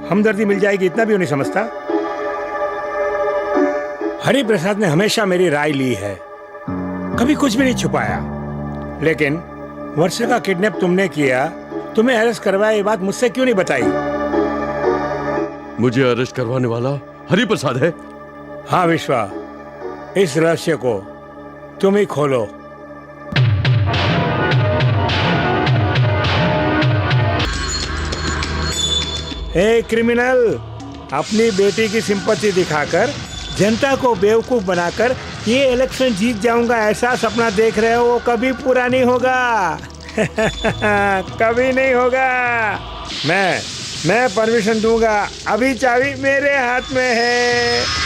हमदर्दी मिल जाएगी, इतना भी नहीं समझता। हरिप्रसाद ने हमेशा मेरी राय ली है, कभी कुछ भी नहीं छुपाया। लेकिन वर्षा का किडनैप तुमने किया, तुम्हें अरेस्ट करवाया, ये बात मुझसे क्यों नहीं बताई? मुझे अरेस्ट करवाने वाला हरिप्रसाद है? हाँ विश्वा, इस रहस्य को तुम ही खोलो। ए क्रिमिनल, अपनी बेटी की सिंपैथी दिखाकर जनता को बेवकूफ बनाकर ये इलेक्शन जीत जाऊंगा ऐसा सपना देख रहे हो, वो कभी पूरा नहीं होगा। कभी नहीं होगा। मैं परमिशन दूंगा, अभी चाबी मेरे हाथ में है।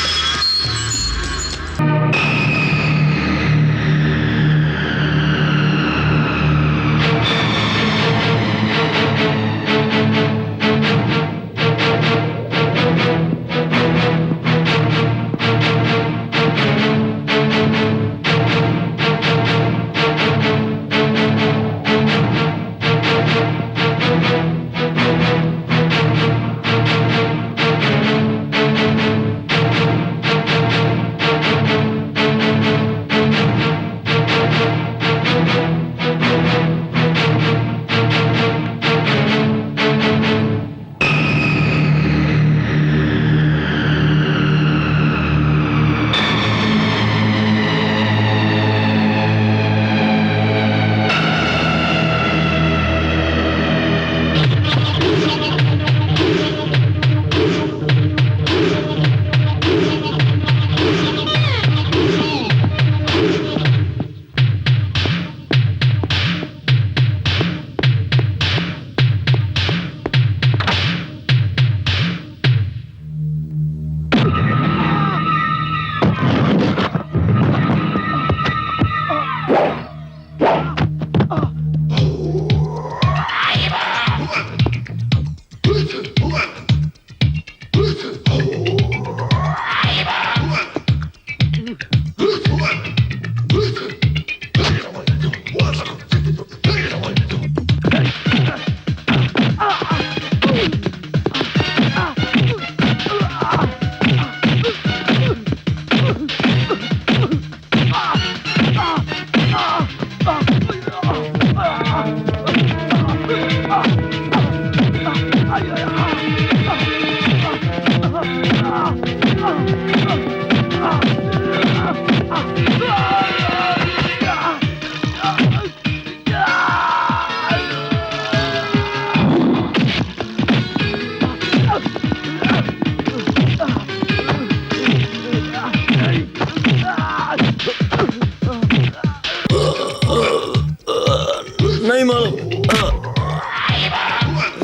नहीं मालूम।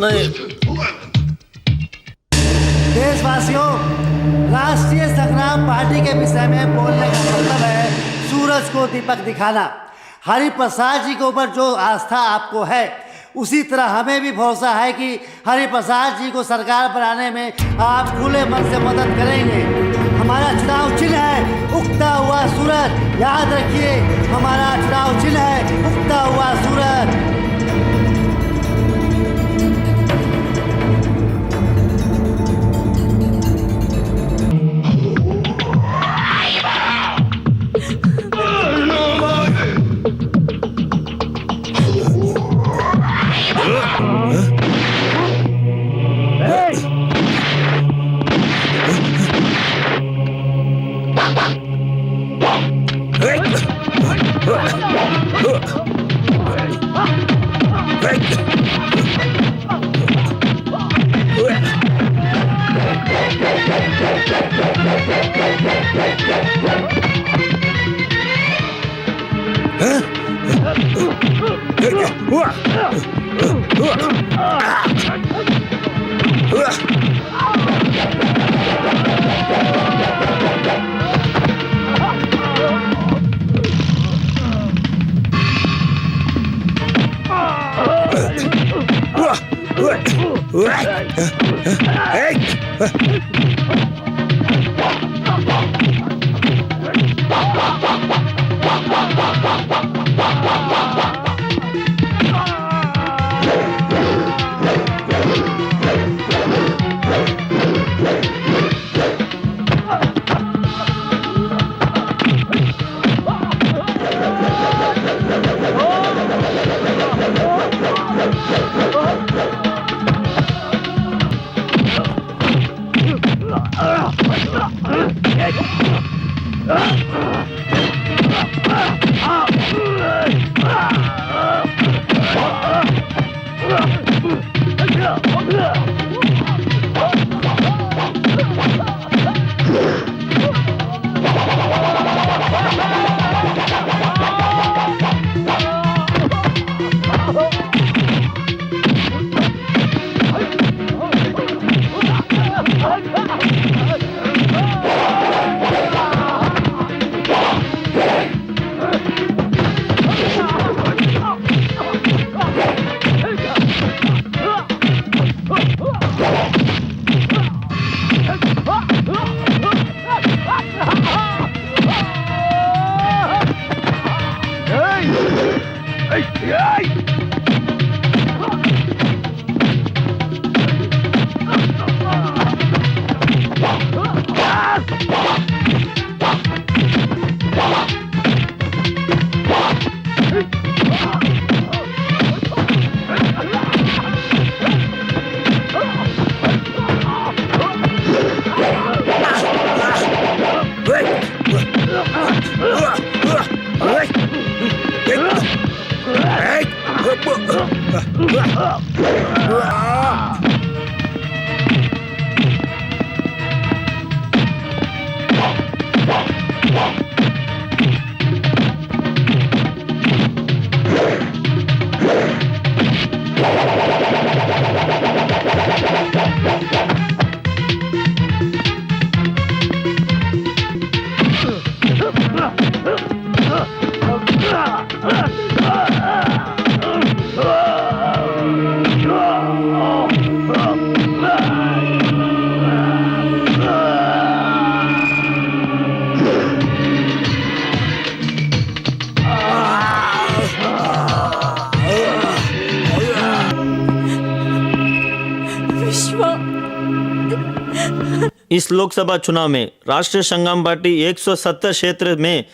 नहीं। देशवासियों, राष्ट्रीय संग्राम पार्टी के विषय में बोलने का मतलब है सूरज को दीपक दिखाना। हरिप्रसाद जी के ऊपर जो आस्था आपको है, उसी तरह हमें भी भरोसा है कि हरिप्रसाद जी को सरकार बनाने में आप खुले मन से मदद करेंगे। हमारा चुनाव चिन्ह है उगता हुआ सूरज। याद रखिए, हमारा चुनाव चिन्ह है उगता हुआ सूरज। इस लोकसभा चुनाव में राष्ट्रीय संग्राम पार्टी 170 क्षेत्र में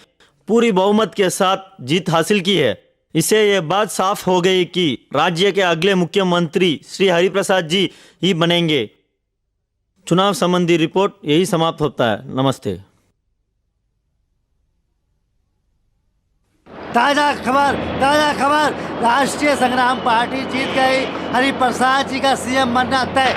पूरी बहुमत के साथ जीत हासिल की है। इससे यह बात साफ हो गई कि राज्य के अगले मुख्यमंत्री श्री हरिप्रसाद जी ही बनेंगे। चुनाव संबंधी रिपोर्ट यही समाप्त होता है। नमस्ते। ताजा खबर, राष्ट्रीय संग्राम पार्टी जीत गई। हरिप्रसाद जी का सीएम बनना तय।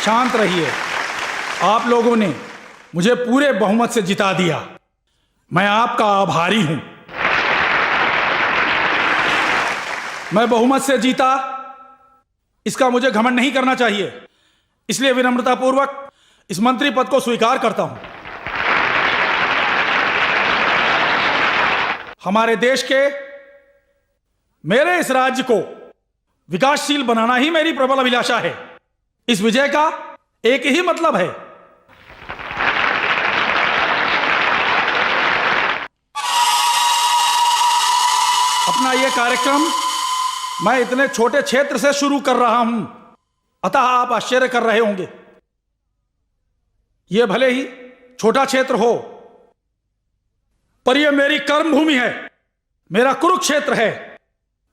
शांत रहिए। आप लोगों ने मुझे पूरे बहुमत से जिता दिया। मैं आपका आभारी हूं। मैं बहुमत से जीता, इसका मुझे घमंड नहीं करना चाहिए, इसलिए विनम्रतापूर्वक इस मंत्री पद को स्वीकार करता हूं। हमारे देश के, मेरे इस राज्य को विकासशील बनाना ही मेरी प्रबल अभिलाषा है। इस विजय का एक ही मतलब है, अपना यह कार्यक्रम मैं इतने छोटे क्षेत्र से शुरू कर रहा हूं, अतः आप आश्चर्य कर रहे होंगे। यह भले ही छोटा क्षेत्र हो, पर यह मेरी कर्मभूमि है, मेरा कुरुक्षेत्र है।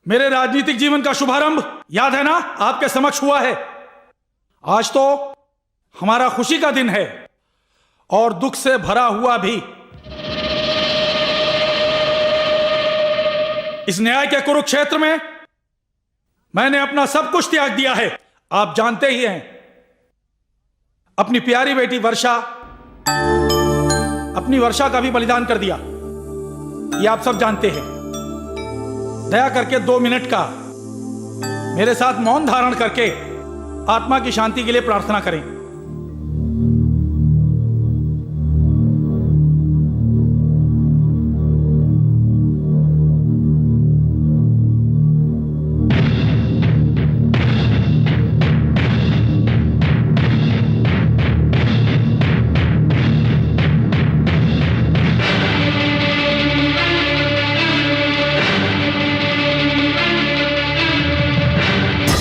मेरे राजनीतिक जीवन का शुभारंभ याद है ना, आपके समक्ष हुआ है। आज तो हमारा खुशी का दिन है और दुख से भरा हुआ भी। इस न्याय के कुरुक्षेत्र में मैंने अपना सब कुछ त्याग दिया है। आप जानते ही हैं, अपनी प्यारी बेटी वर्षा, अपनी वर्षा का भी बलिदान कर दिया, ये आप सब जानते हैं। दया करके 2 मिनट का मेरे साथ मौन धारण करके आत्मा की शांति के लिए प्रार्थना करें।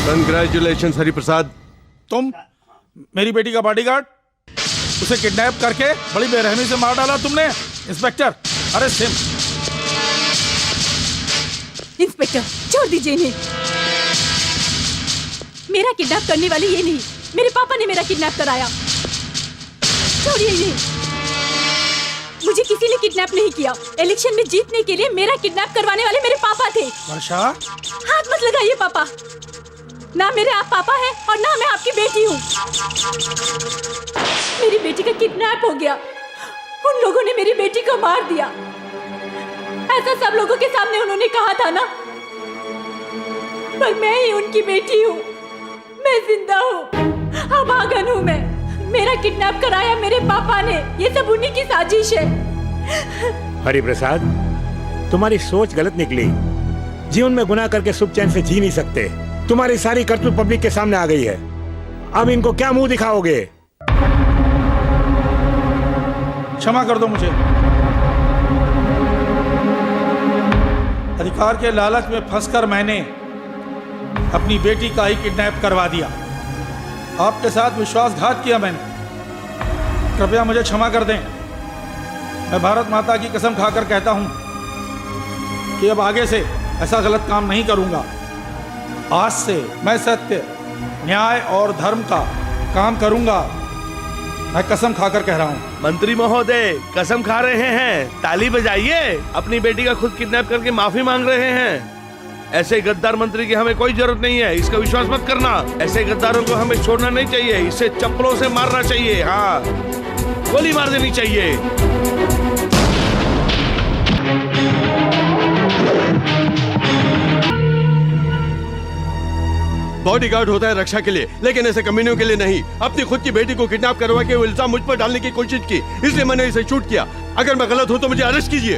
कंग्रेचुलेशन हरिप्रसाद। तुम मेरी बेटी का बॉडीगार्ड, उसे किडनैप करके बड़ी बेरहमी से मार डाला तुमने। इंस्पेक्टर, अरे सिम। इंस्पेक्टर, छोड़ दीजिए इन्हें। मेरा किडनैप करने वाली ये नहीं, मेरे पापा ने मेरा किडनैप कराया। छोड़िए इन्हें। मुझे किसी ने किडनैप नहीं किया। इलेक्शन में जीतने के लिए मेरा किडनैप करवाने वाले मेरे पापा थे। वर्षा, हाथ मत लगाइए पापा। ना मेरे आप पापा हैं और ना मैं आपकी बेटी हूँ। मेरी बेटी का किडनैप हो गया। उन लोगों ने मेरी बेटी को मार दिया। ऐसा सब लोगों के सामने उन्होंने कहा था ना, पर मैं ही उनकी बेटी हूँ। मैं जिंदा हूँ, अभागन हूँ मैं। मेरा किडनैप कराया मेरे पापा ने। ये सब उन्हीं की साजिश है। हरिप्रसाद, तुम्हारी सोच गलत निकली। जीवन में गुनाह करके सुख चैन से जी नहीं सकते। तुम्हारी सारी करतूत पब्लिक के सामने आ गई है। अब इनको क्या मुंह दिखाओगे? क्षमा कर दो मुझे। अधिकार के लालच में फंसकर मैंने अपनी बेटी का ही किडनैप करवा दिया। आपके साथ विश्वासघात किया मैंने। कृपया मुझे क्षमा कर दें। मैं भारत माता की कसम खाकर कहता हूं कि अब आगे से ऐसा गलत काम नहीं करूंगा। आज से मैं सत्य, न्याय और धर्म का काम करूंगा। मैं कसम खाकर कह रहा हूं। मंत्री महोदय कसम खा रहे हैं, ताली बजाइए। अपनी बेटी का खुद किडनैप करके माफी मांग रहे हैं। ऐसे गद्दार मंत्री की हमें कोई जरूरत नहीं है, इसका विश्वास मत करना। ऐसे गद्दारों को हमें छोड़ना नहीं चाहिए, इसे चप्पलों से मारना चाहिए। हाँ, गोली मार देनी चाहिए। बॉडीगार्ड होता है रक्षा के लिए, लेकिन ऐसे कमीनियों के लिए नहीं। अपनी खुद की बेटी को किडनैप करवा के वो इल्जाम मुझ पर डालने की कोशिश की, इसलिए मैंने इसे शूट किया। अगर मैं गलत हूं तो मुझे अरेस्ट कीजिए।